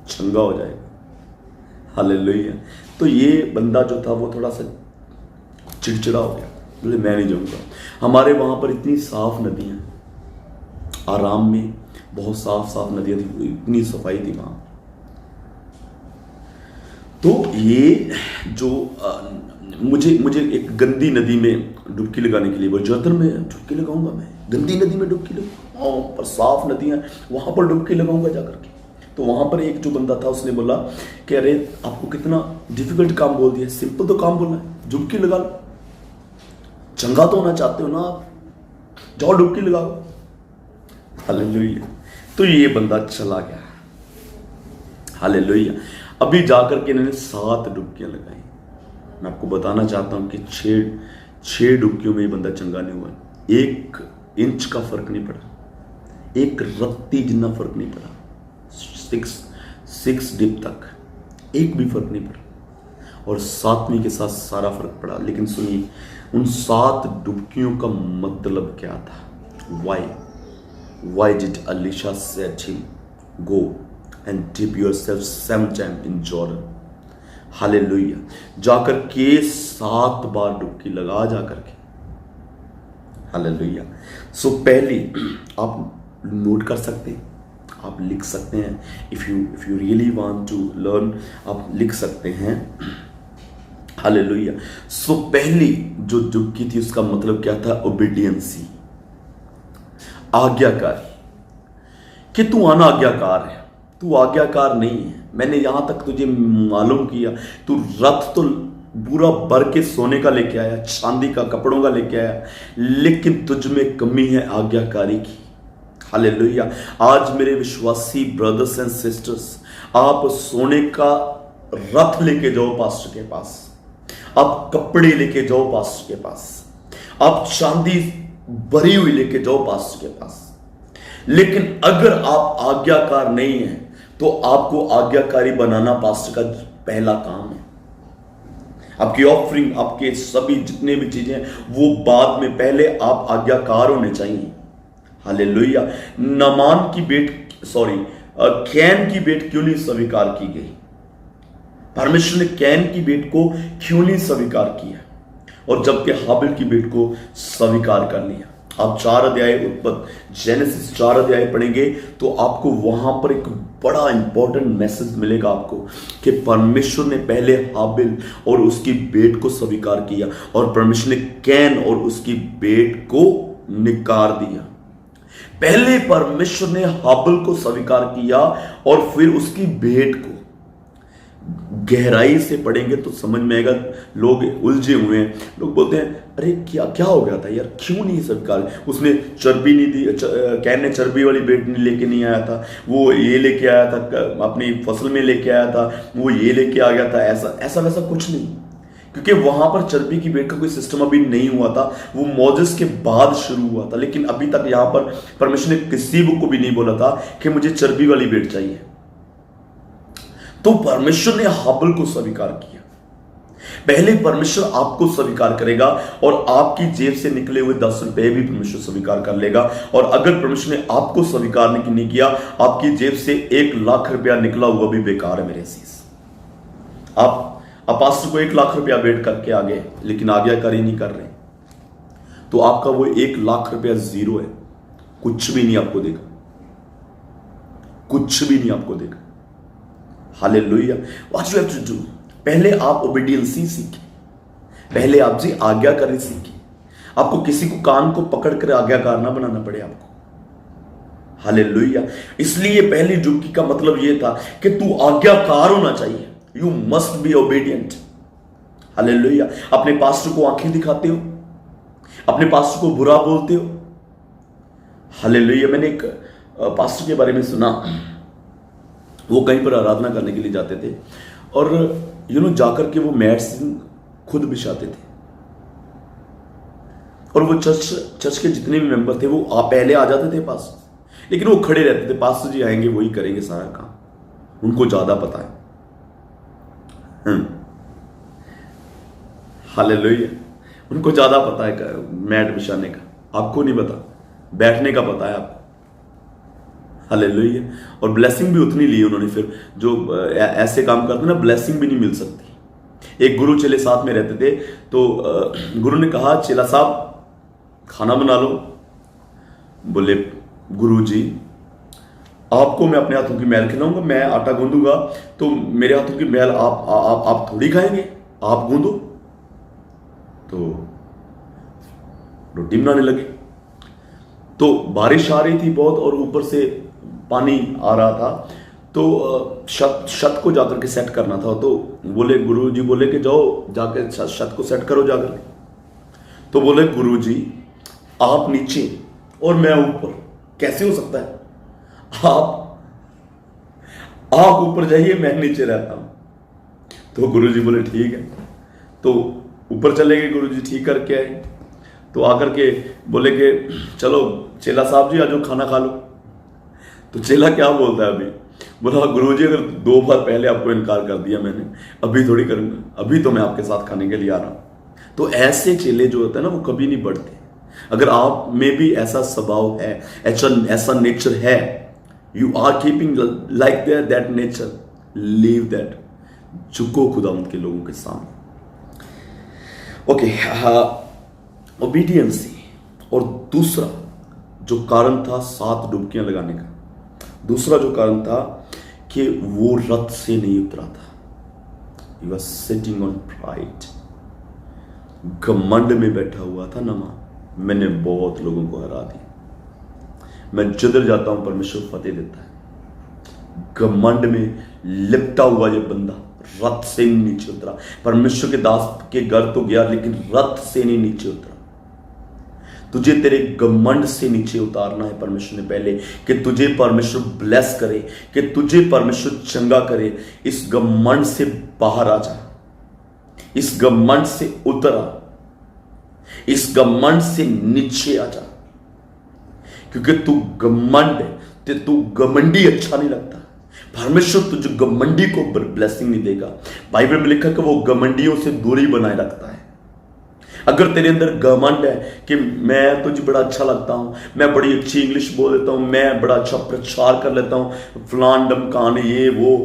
चंगा हो जाएगा। हालेलुया। तो ये बंदा जो था वो थोड़ा सा चिड़चिड़ा हो गया, बोले मैं नहीं जाऊंगा। हमारे वहां पर इतनी साफ नदियां, आराम में बहुत साफ साफ नदियां थी, इतनी सफाई थी वहां। तो ये जो मुझे एक गंदी नदी में डुबकी लगाने के लिए, वो जर्दन में डुबकी लगाऊंगा, मैं गंदी नदी में डुबकी लगाऊंगा, पर साफ नदियां वहां पर डुबकी लगाऊंगा जाकर के। तो वहां पर एक जो बंदा था उसने बोला कि अरे आपको कितना डिफिकल्ट काम बोल दिया, सिंपल तो काम बोलना है, डुबकी लगा लो, चंगा तो होना चाहते हो ना आप, जाओ डुबकी लगाओ। हालेलुया। तो ये बंदा चला गया। हालेलुया। अभी जाकर के इन्होंने 7 डुबकियां लगाई। मैं आपको बताना चाहता हूं कि 6 डुबकियों में ये बंदा चंगा नहीं हुआ। 1 इंच का फर्क नहीं पड़ा, एक रत्ती जितना फर्क नहीं पड़ा, 6 डिप तक एक भी फर्क नहीं पड़ा, और 7वीं के साथ सारा फर्क पड़ा। लेकिन सुनिए, उन 7 डुबकियों का मतलब क्या था? Why did Elisha said him, go and dip yourself 7 times in Jordan? Hallelujah. जाकर के 7 बार डुबकी लगा जाकर के। हालेलुया। सो पहली आप नोट कर सकते हैं, आप लिख सकते हैं, if you really want to learn आप लिख सकते हैं। हालेलुया। सो पहली जो डुबकी थी उसका मतलब क्या था? ओबीडियंसी, आज्ञाकारी, कि तू अनाज्ञाकार है, तू आज्ञाकार नहीं है। मैंने यहां तक तुझे मालूम किया, तू रथ तो पूरा भर के सोने का लेके आया, चांदी का, कपड़ों का लेके आया, लेकिन तुझ में कमी है आज्ञाकारी की। हालेलुया। आज मेरे विश्वासी ब्रदर्स एंड सिस्टर्स, आप सोने का रथ लेके जाओ पास्टर के पास, आप कपड़े लेके जाओ पास्टर के पास, आप चांदी भरी हुई लेके जाओ पास्टर के पास, लेकिन अगर आप आज्ञाकार नहीं है तो आपको आज्ञाकारी बनाना पास्टर का पहला काम है। आपकी ऑफरिंग, आपके सभी जितने भी चीजें वो बाद में, पहले आप आज्ञाकार होने चाहिए। हालेलुया। नमान की कैन की भेंट क्यों नहीं स्वीकार की गई? परमेश्वर ने कैन की भेंट को क्यों नहीं स्वीकार किया, और जबकि हाबिल की भेंट को स्वीकार कर लिया? आप 4 अध्याय जेनेसिस 4 अध्याय पढ़ेंगे तो आपको वहां पर एक बड़ा इंपॉर्टेंट मैसेज मिलेगा आपको, कि परमेश्वर ने पहले हाबिल और उसकी भेंट को स्वीकार किया, और परमेश्वर ने कैन और उसकी भेंट को निकार दिया। पहले परमेश्वर ने हाबिल को स्वीकार किया और फिर उसकी भेंट को। गहराई से पढ़ेंगे तो समझ में आएगा। लोग उलझे हुए हैं, लोग बोलते हैं अरे क्या हो गया था यार, क्यों नहीं स्वीकार? उसने चर्बी नहीं दी, कैन ने चर्बी वाली भेंट लेके नहीं आया था, वो ये लेके आया था, अपनी फसल में लेके आया था, वो ये लेके आ गया था, ऐसा वैसा कुछ नहीं। क्योंकि वहां पर चर्बी की भेंट का कोई सिस्टम अभी नहीं हुआ था, वो मोजेस के बाद शुरू हुआ था। लेकिन अभी तक यहां पर परमेश्वर ने किसी को भी नहीं बोला था कि मुझे चर्बी वाली भेंट चाहिए। तो परमेश्वर ने हाबिल को स्वीकार किया। पहले परमेश्वर आपको स्वीकार करेगा और आपकी जेब से निकले हुए 10 रुपए भी परमेश्वर स्वीकार कर लेगा। और अगर परमेश्वर ने आपको स्वीकार नहीं किया, आपकी जेब से 1 लाख रुपया निकला हुआ भी बेकार है मेरे अजीज। आप पास्टर को 1 लाख रुपया भेंट करके आ गए, लेकिन आज्ञाकारी नहीं कर रहे, तो आपका वो 1 लाख रुपया जीरो है, कुछ भी नहीं आपको देगा, कुछ भी नहीं आपको देगा। Hallelujah. What you have to do, पहले आप ओबीडियंसी सीखें, पहले आप जी आज्ञाकारी सीखें। आपको किसी को कान को पकड़ कर आज्ञाकार ना बनाना पड़े आपको। हालेलुया। इसलिए पहली जुबकी का मतलब यह था कि तू आज्ञाकार होना चाहिए, you must be obedient. Hallelujah. अपने पास्टर को आंखें दिखाते हो, अपने पास्टर को बुरा बोलते हो। हालेलुया। मैंने एक पास्टर के बारे में सुना, वो कहीं पर आराधना करने के लिए जाते थे और जाकर के वो मैट्स खुद बिछाते थे। और वो चर्च के जितने भी मेंबर थे वो पहले आ जाते थे पास, लेकिन वो खड़े रहते थे, पास्टर जी आएंगे वही करेंगे सारा काम, उनको ज्यादा पता है। हालेलुया। उनको ज्यादा पता है मैट बिछाने का, आपको नहीं पता, बैठने का पता है आपको। हालेलुया। और ब्लेसिंग भी उतनी ली उन्होंने, फिर जो ऐसे काम करते ना, ब्लेसिंग भी नहीं मिल सकती। एक गुरु चेले साथ में रहते थे, तो गुरु ने कहा चेला साहब खाना बना लो। बोले गुरु जी आपको मैं अपने हाथों की मैल खिलाऊंगा, मैं आटा गूंदूंगा तो मेरे हाथों की मैल आप थोड़ी खाएंगे, आप गूंदो। तो रोटी बनाने लगे, तो बारिश आ रही थी बहुत और ऊपर से पानी आ रहा था, तो छत को जाकर के सेट करना था। तो बोले गुरु जी बोले कि जाओ जाकर छत को सेट करो जाकर के। तो बोले गुरु जी आप नीचे और मैं ऊपर, कैसे हो सकता है? आप ऊपर जाइए, मैं नीचे रहता हूं। तो गुरु जी बोले ठीक है। तो ऊपर चले गए, गुरु जी ठीक करके आए। तो आकर के बोले कि चलो चेला साहब जी आज खाना खा लो। तो चेला क्या बोलता है अभी, बोला गुरु जी अगर 2 बार पहले आपको इनकार कर दिया मैंने, अभी थोड़ी करूंगा, अभी तो मैं आपके साथ खाने के लिए आ रहा हूं। तो ऐसे चेले जो होते हैं ना वो कभी नहीं बढ़ते। अगर आप में भी ऐसा स्वभाव है, ऐसा नेचर है, you are keeping like that nature, leave that, झुको खुदावंद के लोगों के सामने। Okay, obedience. और दूसरा जो कारण था 7 डुबकियां लगाने का, दूसरा जो कारण था कि वो रथ से नहीं उतरा था। He was sitting on pride, घमंड में बैठा हुआ था नमा। मैंने बहुत लोगों को हरा दिया, मैं जिधर जाता हूं परमेश्वर फतेह देता है। घमंड में लिपटा हुआ ये बंदा रथ से नहीं नीचे उतरा। परमेश्वर के दास के घर तो गया, लेकिन रथ से नहीं नीचे उतरा। तुझे तेरे घमंड से नीचे उतारना है परमेश्वर ने पहले, कि तुझे परमेश्वर ब्लेस करे, कि तुझे परमेश्वर चंगा करे। इस घमंड से बाहर आ जा, इस घमंड से उतर आ, इस घमंड से नीचे आ जा, क्योंकि तू घमंड है, तू घमंडी अच्छा नहीं लगता। परमेश्वर तुझे घमंडी को ब्लेसिंग नहीं देगा। बाइबल में लिखा कि वो घमंडियों से दूरी बनाए रखता है। अगर तेरे अंदर घमंड है कि मैं तुझे बड़ा अच्छा लगता हूं, मैं बड़ी अच्छी इंग्लिश बोल लेता हूं, मैं बड़ा अच्छा प्रचार कर लेता हूं, फलान डमकान ये वो,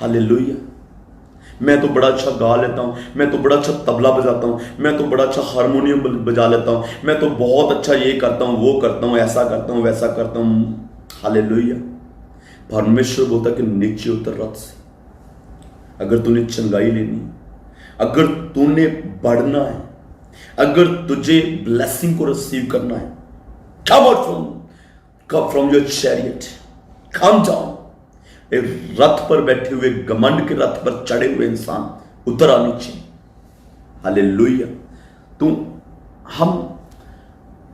हालेलुया, मैं तो बड़ा अच्छा गा लेता हूं, मैं तो बड़ा अच्छा तबला बजाता हूं, मैं तो बड़ा अच्छा हारमोनियम बजा लेता हूं, मैं तो बहुत अच्छा ये करता हूं, वो करता हूं, ऐसा करता हूं, वैसा करता हूं, हालेलुया। परमेश्वर बोलता कि नीचे उतर रथ से। अगर तूने चंगाई लेनी, अगर तूने बढ़ना है, अगर तुझे ब्लेसिंग को रिसीव करना है, come out from your chariot, come down. एक रथ पर बैठे हुए, घमंड के रथ पर चढ़े हुए इंसान उतरा नीचे। हालेलुया। हम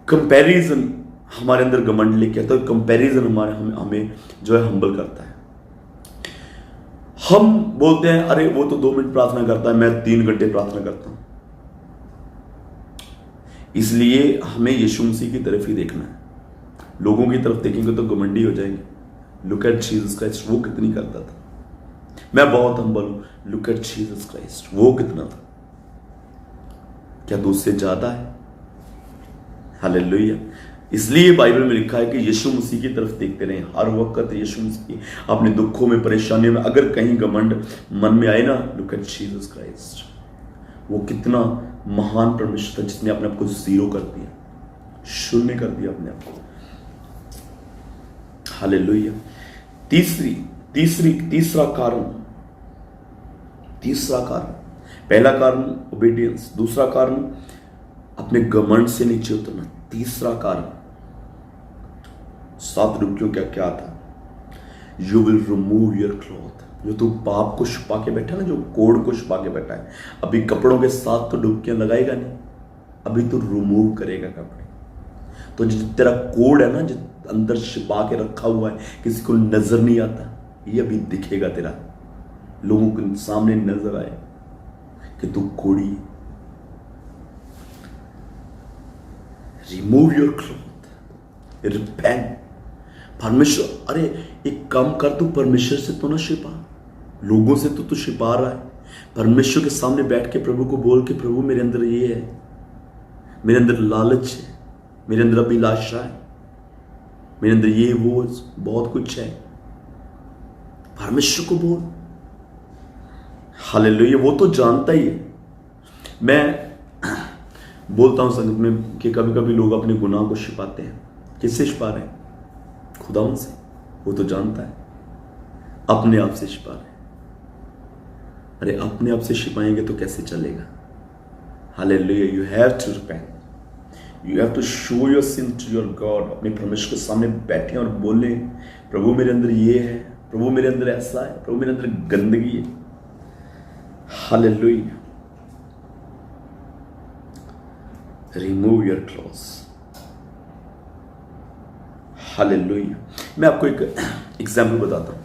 कंपैरिजन हमारे अंदर घमंड लेके आता है, कंपैरिजन हमें जो है हम्बल करता है। हम बोलते हैं अरे वो तो 2 मिनट प्रार्थना करता है, मैं 3 घंटे प्रार्थना करता हूं। इसलिए हमें यीशु मसीह की तरफ ही देखना है। लोगों की तरफ देखेंगे तो घमंडी हो जाएंगे। लुक एट जीसस क्राइस्ट, वो कितनी करता था। मैं बहुत हम्बल हूं। लुक एट जीसस क्राइस्ट, वो कितना था। क्या तो उससे ज्यादा है? हालेलुया। इसलिए बाइबल में लिखा है कि यीशु मसीह की तरफ देखते रहें हर वक्त। यीशु मसीह अपने दुखों में, परेशानियों में, अगर कहीं घमंड मन में आए ना, लुक एट जीसस क्राइस्ट। वो कितना महान परमेश्वर था जिसने अपने आप को जीरो कर दिया, शून्य कर दिया अपने आप को। हालेलुया। तीसरा कारण, पहला कारण ओबीडियंस, दूसरा कारण अपने घमंड से नीचे उतरना, तीसरा कारण 7 डुबकियों का क्या था? You will remove your cloth. जो तू पाप को छुपा के बैठा ना, जो कोड को छुपा के बैठा है, अभी कपड़ों के साथ तो डुबकियां लगाएगा नहीं, अभी तू रिमूव करेगा कपड़े। तो जो तेरा कोड है ना, जो अंदर छिपा के रखा हुआ है, किसी को नजर नहीं आता, ये अभी दिखेगा तेरा, लोगों के सामने नजर आए कि तू कोड़ी है। Remove your cloth, repent. परमेश्वर, अरे एक काम कर, तू परमेश्वर से तो ना छिपा, लोगों से तो तू छिपा रहा है। परमेश्वर के सामने बैठ के प्रभु को बोल के, प्रभु मेरे अंदर ये है, मेरे अंदर लालच है, मेरे अंदर अभिलाषा है, मेरे अंदर ये वो बहुत कुछ है। परमेश्वर को बोल। हालेलुया। वो तो जानता ही है। मैं बोलता हूं संगत में कि कभी कभी लोग अपने गुनाह को छिपाते हैं। किससे छिपा रहे हैं? खुदावन से। वो तो जानता है, अपने आप से छिपा रहे हैं। अरे अपने आप से छिपाएंगे तो कैसे चलेगा? Hallelujah. You have to repent, you have to show your sin to your God. अपने परमेश्वर के सामने बैठे और बोले, प्रभु मेरे अंदर ये है, प्रभु मेरे अंदर ऐसा है, प्रभु मेरे अंदर गंदगी है। Hallelujah. Remove your clothes. Hallelujah. मैं आपको एक एग्जाम्पल बताता हूं।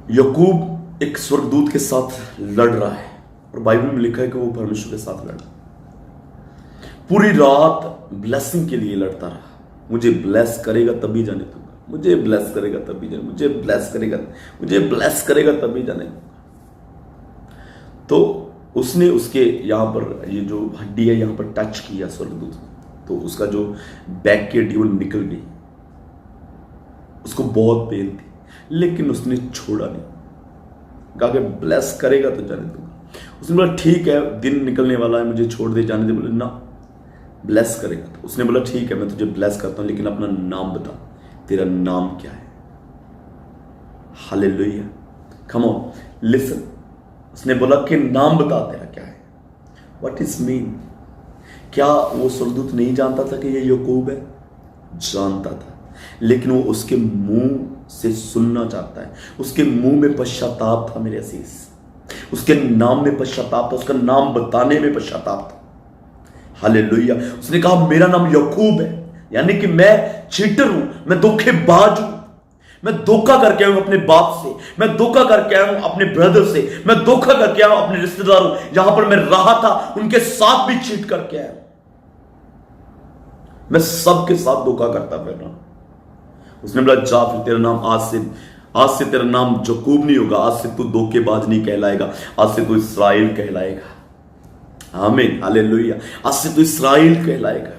याकूब एक स्वर्गदूत के साथ लड़ रहा है और बाइबल में लिखा है कि वो परमेश्वर के साथ लड़ा। पूरी रात ब्लेसिंग के लिए लड़ता रहा। मुझे ब्लेस करेगा तभी जाने दूंगा, मुझे ब्लेस करेगा तभी जाने, मुझे ब्लेस करेगा, मुझे ब्लेस करेगा तभी जाने दूंगा। तो उसने उसके यहां पर, ये जो हड्डी है यहां पर टच किया स्वर्गदूत ने, तो उसका जो बैक की हड्डी वो निकल गई। उसको बहुत पेन थी, लेकिन उसने छोड़ा नहीं। कहा कि ब्लेस करेगा तो जाने दूंगा। उसने बोला ठीक है, दिन निकलने वाला है, मुझे छोड़ दे, जाने दे। बोले ना, ब्लेस करेगा। तो उसने बोला ठीक है, मैं तुझे ब्लेस करता हूं, लेकिन अपना नाम बता, तेरा नाम क्या है? हालेलुया। Come on listen. उसने बोला कि नाम बता तेरा क्या है। What is mean? क्या वो स्वर्गदूत नहीं जानता था कि ये याकूब है? जानता था, लेकिन वो उसके मुंह से सुनना चाहता है। उसके मुंह में पश्चाताप था मेरे असीस, उसके नाम में पश्चाताप था, उसका नाम बताने में पश्चाताप था। हालेलुया। उसने कहा मेरा नाम याकूब है, यानी कि मैं चीटर हूं, मैं धोखेबाज हूं, मैं धोखा करके आया हूं अपने बाप से, मैं धोखा करके आया हूं अपने ब्रदर से, मैं धोखा करके आया हूं अपने रिश्तेदारों, जहां पर मैं रहा था उनके साथ भी चीट करके आया हूं। मैं सबके साथ धोखा करता फिर रहा। उसने बोला जा फिर, तेरा नाम आज से तेरा नाम याकूब नहीं होगा, आज से तू धोखेबाज नहीं कहलाएगा, आज से तू इस्राएल कहलाएगा। आमीन। हालेलुया। आज से तू इस्राएल कहलाएगा।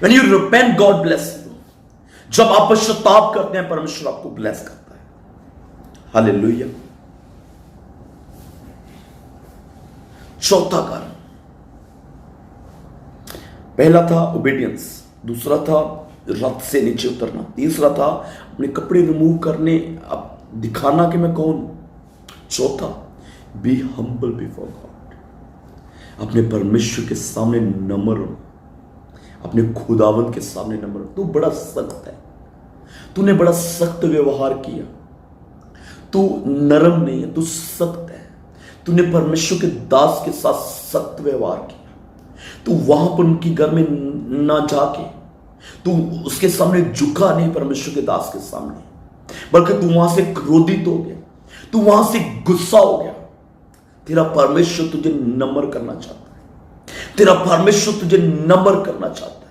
When you repent, God bless you. जब आप पश्चाताप करते हैं, परमेश्वर आपको ब्लेस करता है। हालेलुया। चौथा कारण, पहला था ओबीडियंस, दूसरा था रथ से नीचे उतरना, तीसरा था अपने कपड़े रिमूव करने, अब दिखाना कि मैं कौन। चौथा, बी हम्बल बिफोर गॉड। अपने परमेश्वर के सामने नम्र हो, अपने खुदावंत के सामने नम्र। तू बड़ा सख्त है, तूने बड़ा सख्त व्यवहार किया, तू नरम नहीं है, तू सख्त है। तूने परमेश्वर के दास के साथ सख्त व्यवहार किया। तू वहां पर उनकी घर में ना जाके तू उसके सामने झुका नहीं, परमेश्वर के दास के सामने। बल्कि तू वहां से क्रोधित हो गया, तू वहां से गुस्सा हो गया। तेरा परमेश्वर तुझे नम्र करना चाहता है, तेरा परमेश्वर तुझे नम्र करना चाहता है।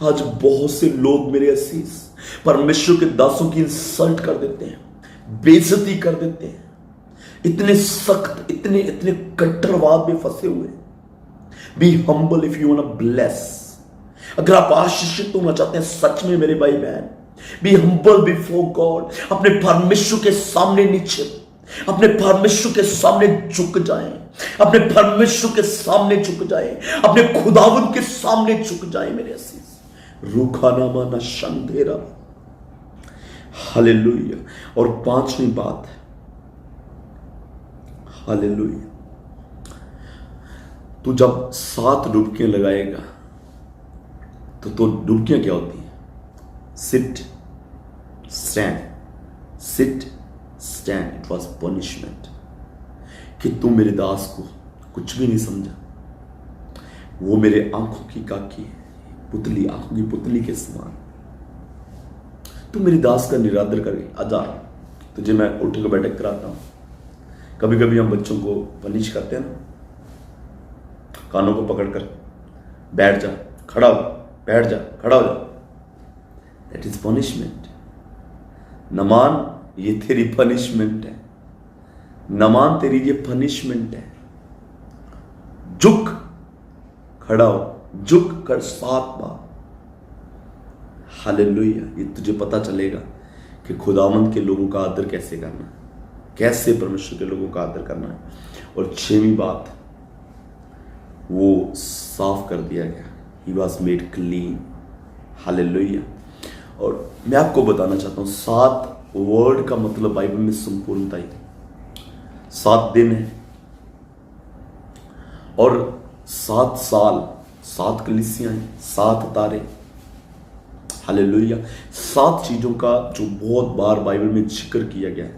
आज बहुत से लोग मेरे असीस परमेश्वर के दासों की इंसल्ट कर देते हैं, बेइज्जती कर देते हैं, इतने सख्त, इतने इतने कट्टरवाद में फंसे हुए। Be humble if you want bless. अगर आप आशीषित होना चाहते हैं सच में मेरे भाई बहन, बी हम्बल बिफोर गॉड। अपने परमेश्वर के सामने नीचे, अपने परमेश्वर के सामने झुक जाएं, अपने परमेश्वर के सामने झुक जाएं, अपने खुदावंद के सामने झुक जाएं मेरे असीस। रूखाना माना शंधेरा। हालेलुया। और पांचवी बात, हालेलुया, तू जब 7 डुबकियां लगाएगा तो डुबकियां क्या होती हैं? Sit stand, sit stand. It was punishment कि तू मेरे दास को कुछ भी नहीं समझा। वो मेरे आंखों की काकी पुतली, आंखों की पुतली के समान। तू मेरे दास का निरादर करे। आजा, तुझे मैं उठ के बैठक कराता हूं। कभी कभी हम बच्चों को पनिश करते हैं ना, कानों को पकड़कर, बैठ जा, खड़ा हो, बैठ जा, खड़ा हो जा। That is punishment. नमान, ये तेरी पनिशमेंट है। नमान, तेरी ये पनिशमेंट है। झुक, खड़ा हो, झुक कर 7 बार। हालेलुया। ये तुझे पता चलेगा कि खुदावंद के लोगों का आदर कैसे करना है, कैसे परमेश्वर के लोगों का आदर करना है। और 6वीं बात, वो साफ कर दिया गया। He was made clean. Hallelujah. और मैं आपको बताना चाहता हूं, 7 वर्ड का मतलब बाइबल में संपूर्णता ही। 7 दिन है और 7 साल, 7 कलीसियां हैं, 7 तारे। हालेलुया। 7 चीजों का जो बहुत बार बाइबल में जिक्र किया गया है।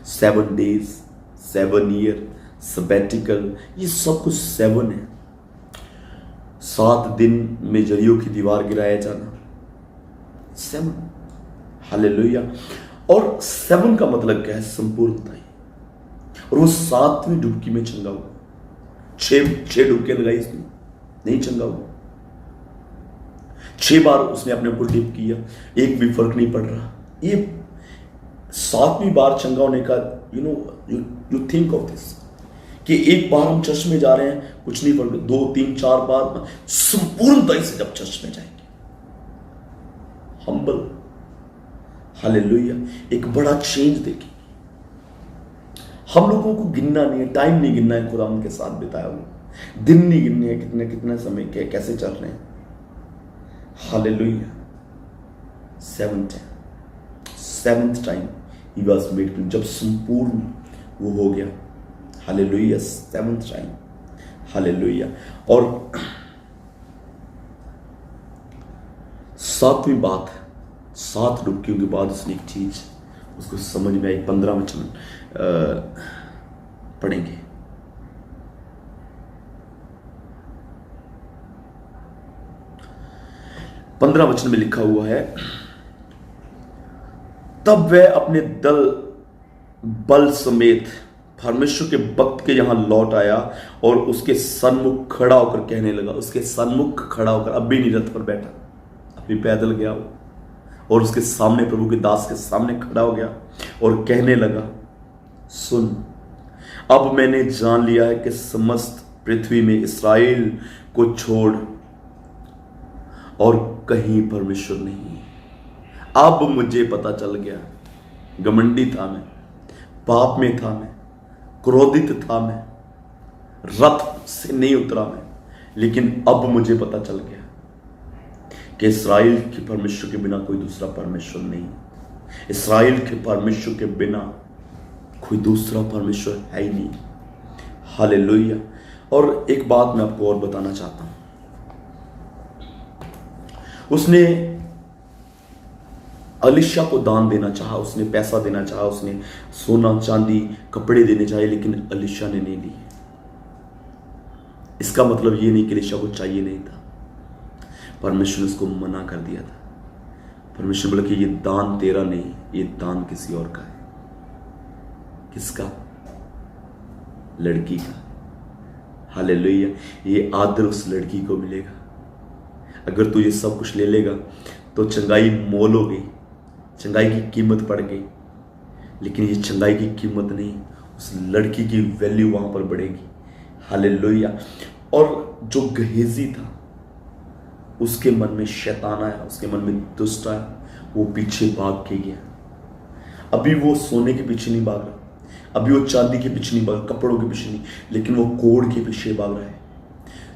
7 डेज, 7 ईयर, सबैटिकल, ये सब कुछ 7 है। 7 दिन में यरीहो की दीवार गिराया जाना, 7। हालेलुया। और 7 का मतलब क्या है? संपूर्णता। और वो 7वीं डुबकी में चंगा हुआ। 6 डुबकियां लगाई इसने, नहीं चंगा हुआ। 6 बार उसने अपने ऊपर डिप किया, एक भी फर्क नहीं पड़ रहा। ये 7वीं बार चंगा होने का, यू थिंक ऑफ दिस, कि एक बार हम चर्च में जा रहे हैं, कुछ नहीं फर्क, 2, 3, 4 बार संपूर्णता से जब चर्च में जाएंगे, हम्बल, हालेलुया, एक बड़ा चेंज देखेंगे। हम लोगों को गिनना नहीं है, टाइम नहीं गिनना है खुदा उनके साथ बिताया हुआ, दिन नहीं गिनने हैं, कितने कितने समय के कैसे चल रहे हैं। Hallelujah. 7th time he was made clean, जब संपूर्ण वो हो गया। हालेलुया। 7th time. हालेलुया। और 7वीं बात, 7 डुबकियों के बाद उसने एक चीज उसको समझ में आई। 15 वचन पढ़ेंगे। पंद्रह वचन में लिखा हुआ है, तब वह अपने दल बल समेत परमेश्वर के भक्त के यहां लौट आया और उसके सन्मुख खड़ा होकर कहने लगा। उसके सन्मुख खड़ा होकर, अब भी नहीं रथ पर बैठा, अभी पैदल गया वो, और उसके सामने, प्रभु के दास के सामने खड़ा हो गया और कहने लगा, सुन, अब मैंने जान लिया है कि समस्त पृथ्वी में इस्राएल को छोड़ और कहीं परमेश्वर नहीं। अब मुझे पता चल गया, घमंडी था मैं, पाप में था मैं, क्रोधित था मैं, रथ से नहीं उतरा मैं, लेकिन अब मुझे पता चल गया कि इस्राएल के परमेश्वर के बिना कोई दूसरा परमेश्वर नहीं। इस्राएल के परमेश्वर के बिना कोई दूसरा परमेश्वर है ही नहीं। हालेलुया। और एक बात मैं आपको और बताना चाहता हूं, उसने अलीशा को दान देना चाहा, उसने पैसा देना चाहा, उसने सोना चांदी कपड़े देने चाहे, लेकिन अलीशा ने नहीं दिए। इसका मतलब ये नहीं कि अलीशा को चाहिए नहीं था, परमेश्वर ने उसको मना कर दिया था। परमेश्वर बोला कि ये दान तेरा नहीं, ये दान किसी और का है। किसका? लड़की का। हालेलुया। ये आदर उस लड़की को मिलेगा। अगर तू ये सब कुछ ले लेगा तो चंगाई मोल हो गई, चंगाई की कीमत बढ़ गई, लेकिन ये चंगाई की कीमत नहीं, उस लड़की की वैल्यू वहां पर बढ़ेगी। हालेलुया। और जो गहेजी था उसके मन में शैतान आया, उसके मन में दुष्ट आया, वो पीछे भाग के गया। अभी वो सोने के पीछे नहीं भाग रहा, अभी वो चांदी के पीछे नहीं भाग रहा, कपड़ों के पीछे नहीं, लेकिन वो कोड़ के पीछे भाग रहा है।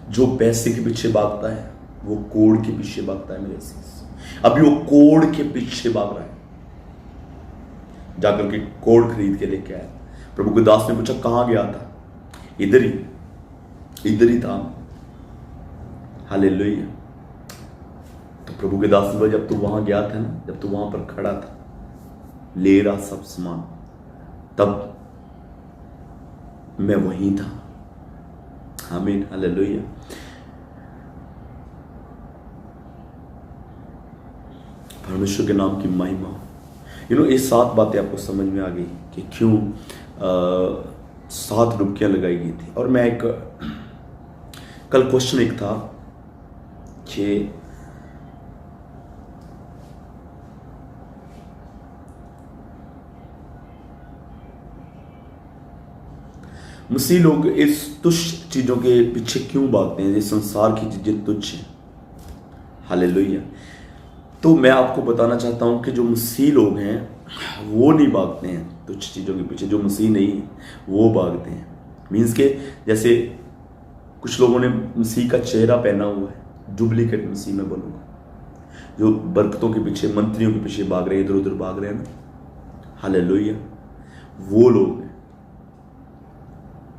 जो पैसे के पीछे भागता है वो कोड़ के पीछे भागता है मेरे अजीज। अभी वो कोड़ के पीछे भाग रहा है। जाकर के कोड़ खरीद के लेके आया। प्रभु के दास ने पूछा कहां गया था? इधर ही था। हालेलुया। तो प्रभु के दास ने बोला जब तू वहां गया था ना, जब तू वहां पर खड़ा था ले रहा सब सामान, तब मैं वहीं था। आमीन। हालेलुया। परमेश्वर के नाम की महिमा। ये 7 बातें आपको समझ में आ गई कि क्यों 7 डुबकियां लगाई गई थी। और मैं कल क्वेश्चन एक था कि मसीह लोग इस तुच्छ चीजों के पीछे क्यों भागते हैं? ये संसार की चीजें तुच्छ हैं। हालेलुया। तो मैं आपको बताना चाहता हूं कि जो मसीह लोग हैं वो नहीं भागते हैं तुच्छ चीजों के पीछे। जो मसीह नहीं है वो भागते हैं। मीन्स के जैसे कुछ लोगों ने मसीह का चेहरा पहना हुआ है, डुप्लीकेट मसीह में बोलूंगा, जो बरकतों के पीछे, मंत्रियों के पीछे भाग रहे हैं, इधर उधर भाग रहे हैं ना। हालेलुया। वो लोग हैं।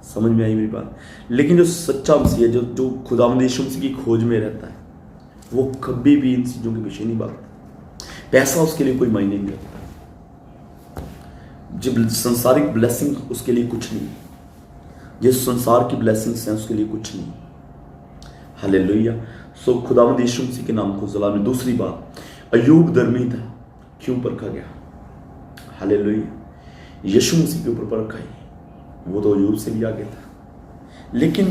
समझ में आई मेरी बात? लेकिन जो सच्चा मसीह है, जो खुदावंद यीशु मसीह की खोज में रहता है, वो कभी भी इन चीजों के पीछे नहीं भागता। पैसा उसके लिए कोई मायने नहीं रखता। जब संसारिक ब्लेसिंग उसके लिए कुछ नहीं, जिस संसार की ब्लेसिंग्स हैं उसके लिए कुछ नहीं। हालेलुया। सो खुदावंद यीशु मसीह के नाम को जला में। दूसरी बात, अय्यूब धर्मी था, क्यों परखा गया? हालेलुया। यीशु मसीह के ऊपर परखा ही, वो तो अय्यूब से भी आगे था। लेकिन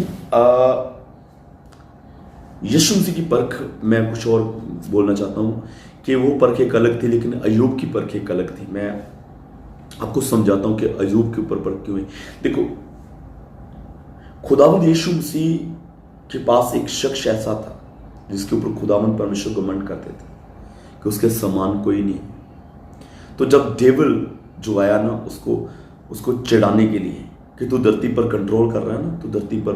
यीशु मसीह की परख, मैं कुछ और बोलना चाहता हूं कि वो परख एक अलग थी, लेकिन अय्यूब की परख एक अलग थी। मैं आपको समझाता हूं कि अय्यूब के ऊपर परख क्यों हुई। देखो, खुदावंद यीशु मसीह के पास एक शख्स ऐसा था जिसके ऊपर खुदावंद परमेश्वर घमंड करते थे कि उसके समान कोई नहीं। तो जब डेविल जो आया ना उसको चिढ़ाने के लिए कि तू धरती पर कंट्रोल कर रहा है ना, तू धरती पर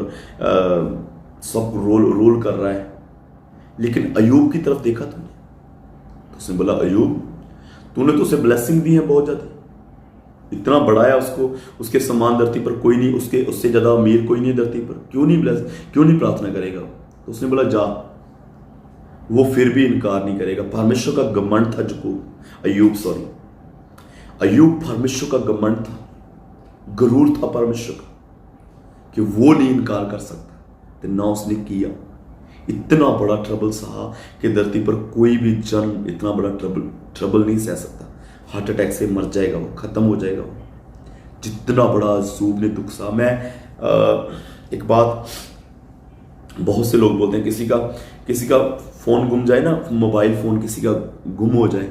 सब रोल कर रहा है, लेकिन अय्यूब की तरफ देखा तूने? तो उसने बोला अय्यूब, तूने तो उसे ब्लेसिंग दी है बहुत ज्यादा, इतना बढ़ाया उसको, उसके समान धरती पर कोई नहीं, उससे ज्यादा अमीर कोई नहीं धरती पर, क्यों नहीं प्रार्थना करेगा? तो उसने बोला जा। वो फिर भी इनकार नहीं करेगा। परमेश्वर का घमंड था अय्यूब परमेश्वर का घमंड था, गरूर था परमेश्वर का कि वो नहीं इनकार कर सकता। तो ना उसने किया। इतना बड़ा ट्रबल सहा कि धरती पर कोई भी जन इतना बड़ा ट्रबल नहीं सह सकता। हार्ट अटैक से मर जाएगा वो, खत्म हो जाएगा वो, जितना बड़ा अय्यूब ने दुख सहा। मैं एक बात, बहुत से लोग बोलते हैं किसी का फोन गुम जाए ना, मोबाइल फोन किसी का गुम हो जाए,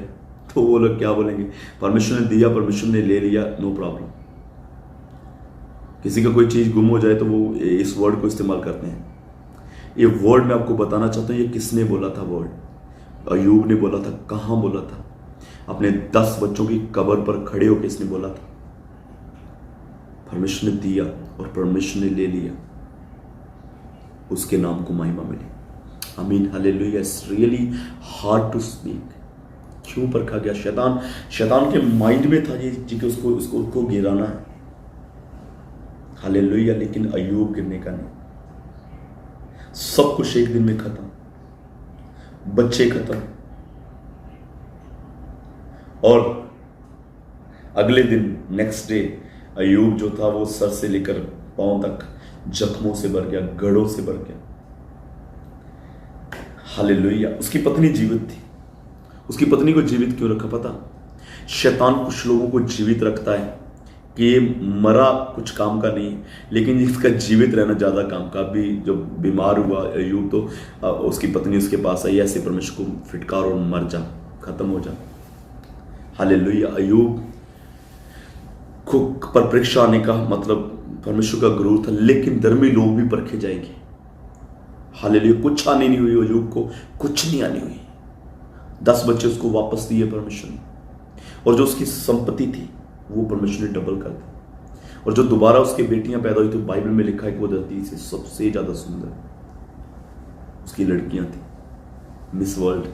तो वो लोग क्या बोलेंगे? परमेश्वर ने दिया, परमेश्वर ने ले लिया, नो प्रॉब्लम। किसी का कोई चीज गुम हो जाए तो वो इस वर्ड को इस्तेमाल करते हैं। ये वर्ड मैं आपको बताना चाहता हूं, ये किसने बोला था वर्ड? अय्यूब ने बोला था। कहां बोला था? अपने 10 बच्चों की कब्र पर खड़े होकर इसने बोला था। परमेश्वर ने दिया और परमेश्वर ने ले लिया, उसके नाम को महिमा मिली। आमीन। Hallelujah. It's really hard to speak. क्यों परखा गया? शैतान के माइंड में था ये कि उसको गिराना है। हालेलुया। लेकिन अय्यूब गिरने का नहीं। सब कुछ एक दिन में खत्म, बच्चे खत्म, और अगले दिन नेक्स्ट डे अय्यूब जो था वो सर से लेकर पांव तक जख्मों से भर गया, गढ़ों से भर गया। हालेलुया। उसकी पत्नी जीवित थी, उसकी पत्नी को जीवित क्यों रखा पता? शैतान कुछ लोगों को जीवित रखता है कि ये मरा कुछ काम का नहीं, लेकिन इसका जीवित रहना ज़्यादा काम का। अभी जब बीमार हुआ अय्यूब तो उसकी पत्नी उसके पास आई, ऐसे परमेश्वर को फिटकार और मर जा, खत्म हो जा। हालेलुया। अय्यूब को पर परीक्षा आने का मतलब परमेश्वर का गुरूर था, लेकिन धर्मी लोग भी परखे जाएंगे। हालेलुया। कुछ आने नहीं हुई अय्यूब को, कुछ नहीं आनी हुई। 10 बच्चे उसको वापस दिए परमेश्वर ने, और जो उसकी संपत्ति थी वो परमेश्वर ने डबल कर दी। और जो दोबारा उसकी बेटियां पैदा हुई तो बाइबल में लिखा है कि वो धरती से सबसे ज्यादा सुंदर उसकी लड़कियां थी, मिस वर्ल्ड।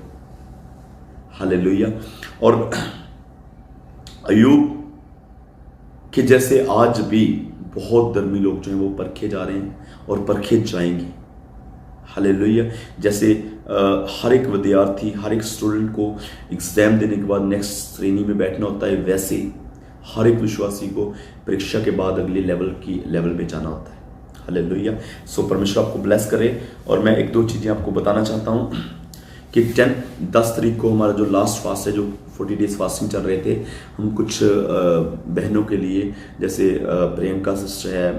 हालेलुया। और अय्यूब के जैसे आज भी बहुत धर्मी लोग जो हैं वो परखे जा रहे हैं और परखे जाएंगे। हालेलुया। जैसे हर एक विद्यार्थी, हर एक स्टूडेंट को एग्जाम देने के बाद नेक्स्ट श्रेणी में बैठना होता है, वैसे हर एक विश्वासी को परीक्षा के बाद अगले लेवल में जाना होता है। हालेलुया। सो परमेश्वर आपको ब्लेस करे। और मैं 1-2 चीज़ें आपको बताना चाहता हूँ कि 10 तारीख को हमारा जो लास्ट फास्ट है, जो 40 डेज फास्टिंग चल रहे थे, हम कुछ बहनों के लिए, जैसे प्रियंका सिस्टर है,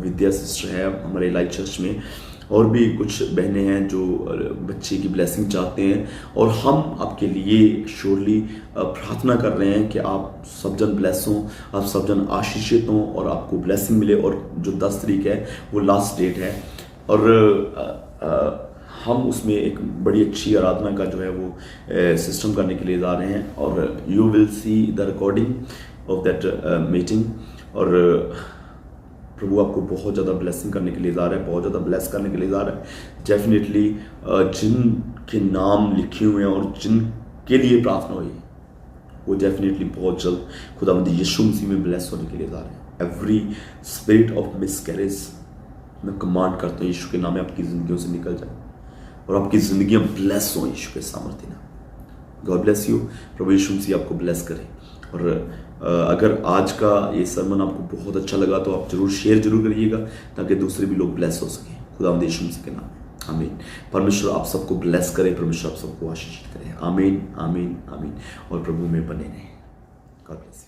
विद्या सिस्टर है हमारे लाइफ चर्च में, और भी कुछ बहनें हैं जो बच्चे की ब्लेसिंग चाहते हैं, और हम आपके लिए श्योरली प्रार्थना कर रहे हैं कि आप सब जन ब्लेस हों, आप सब जन आशीषित हों और आपको ब्लेसिंग मिले। और जो 10 तारीख है वो लास्ट डेट है, और हम उसमें एक बड़ी अच्छी आराधना का जो है वो सिस्टम करने के लिए जा रहे हैं, और you will see the recording of that meeting. और प्रभु आपको बहुत ज़्यादा ब्लेसिंग करने के लिए जा रहा है, बहुत ज़्यादा ब्लेस करने के लिए जा रहा है। डेफिनेटली जिनके नाम लिखे हुए हैं और जिनके लिए प्रार्थना हुई है, वो डेफिनेटली बहुत जल्द खुदावंद यीशु मसीह में ब्लेस होने के लिए जा रहे हैं। एवरी स्पिरिट ऑफ मिसकैरेज मैं कमांड करता हूँ यीशु के नाम में आपकी ज़िंदगियों से निकल जाए, और आपकी ज़िंदगियाँ ब्लेस हों यीशु के सामर्थ्य में। God bless you. प्रभु यीशु मसीह आपको ब्लेस करे। और अगर आज का ये सरमन आपको बहुत अच्छा लगा तो आप जरूर शेयर जरूर करिएगा, ताकि दूसरे भी लोग ब्लेस हो सकें खुदावंद यीशु मसीह के नाम में। आमीन। परमेश्वर आप सबको ब्लेस करे, परमेश्वर आप सबको आशीषित करे। आमीन, आमीन, आमीन। और प्रभु में बने रहें। God bless.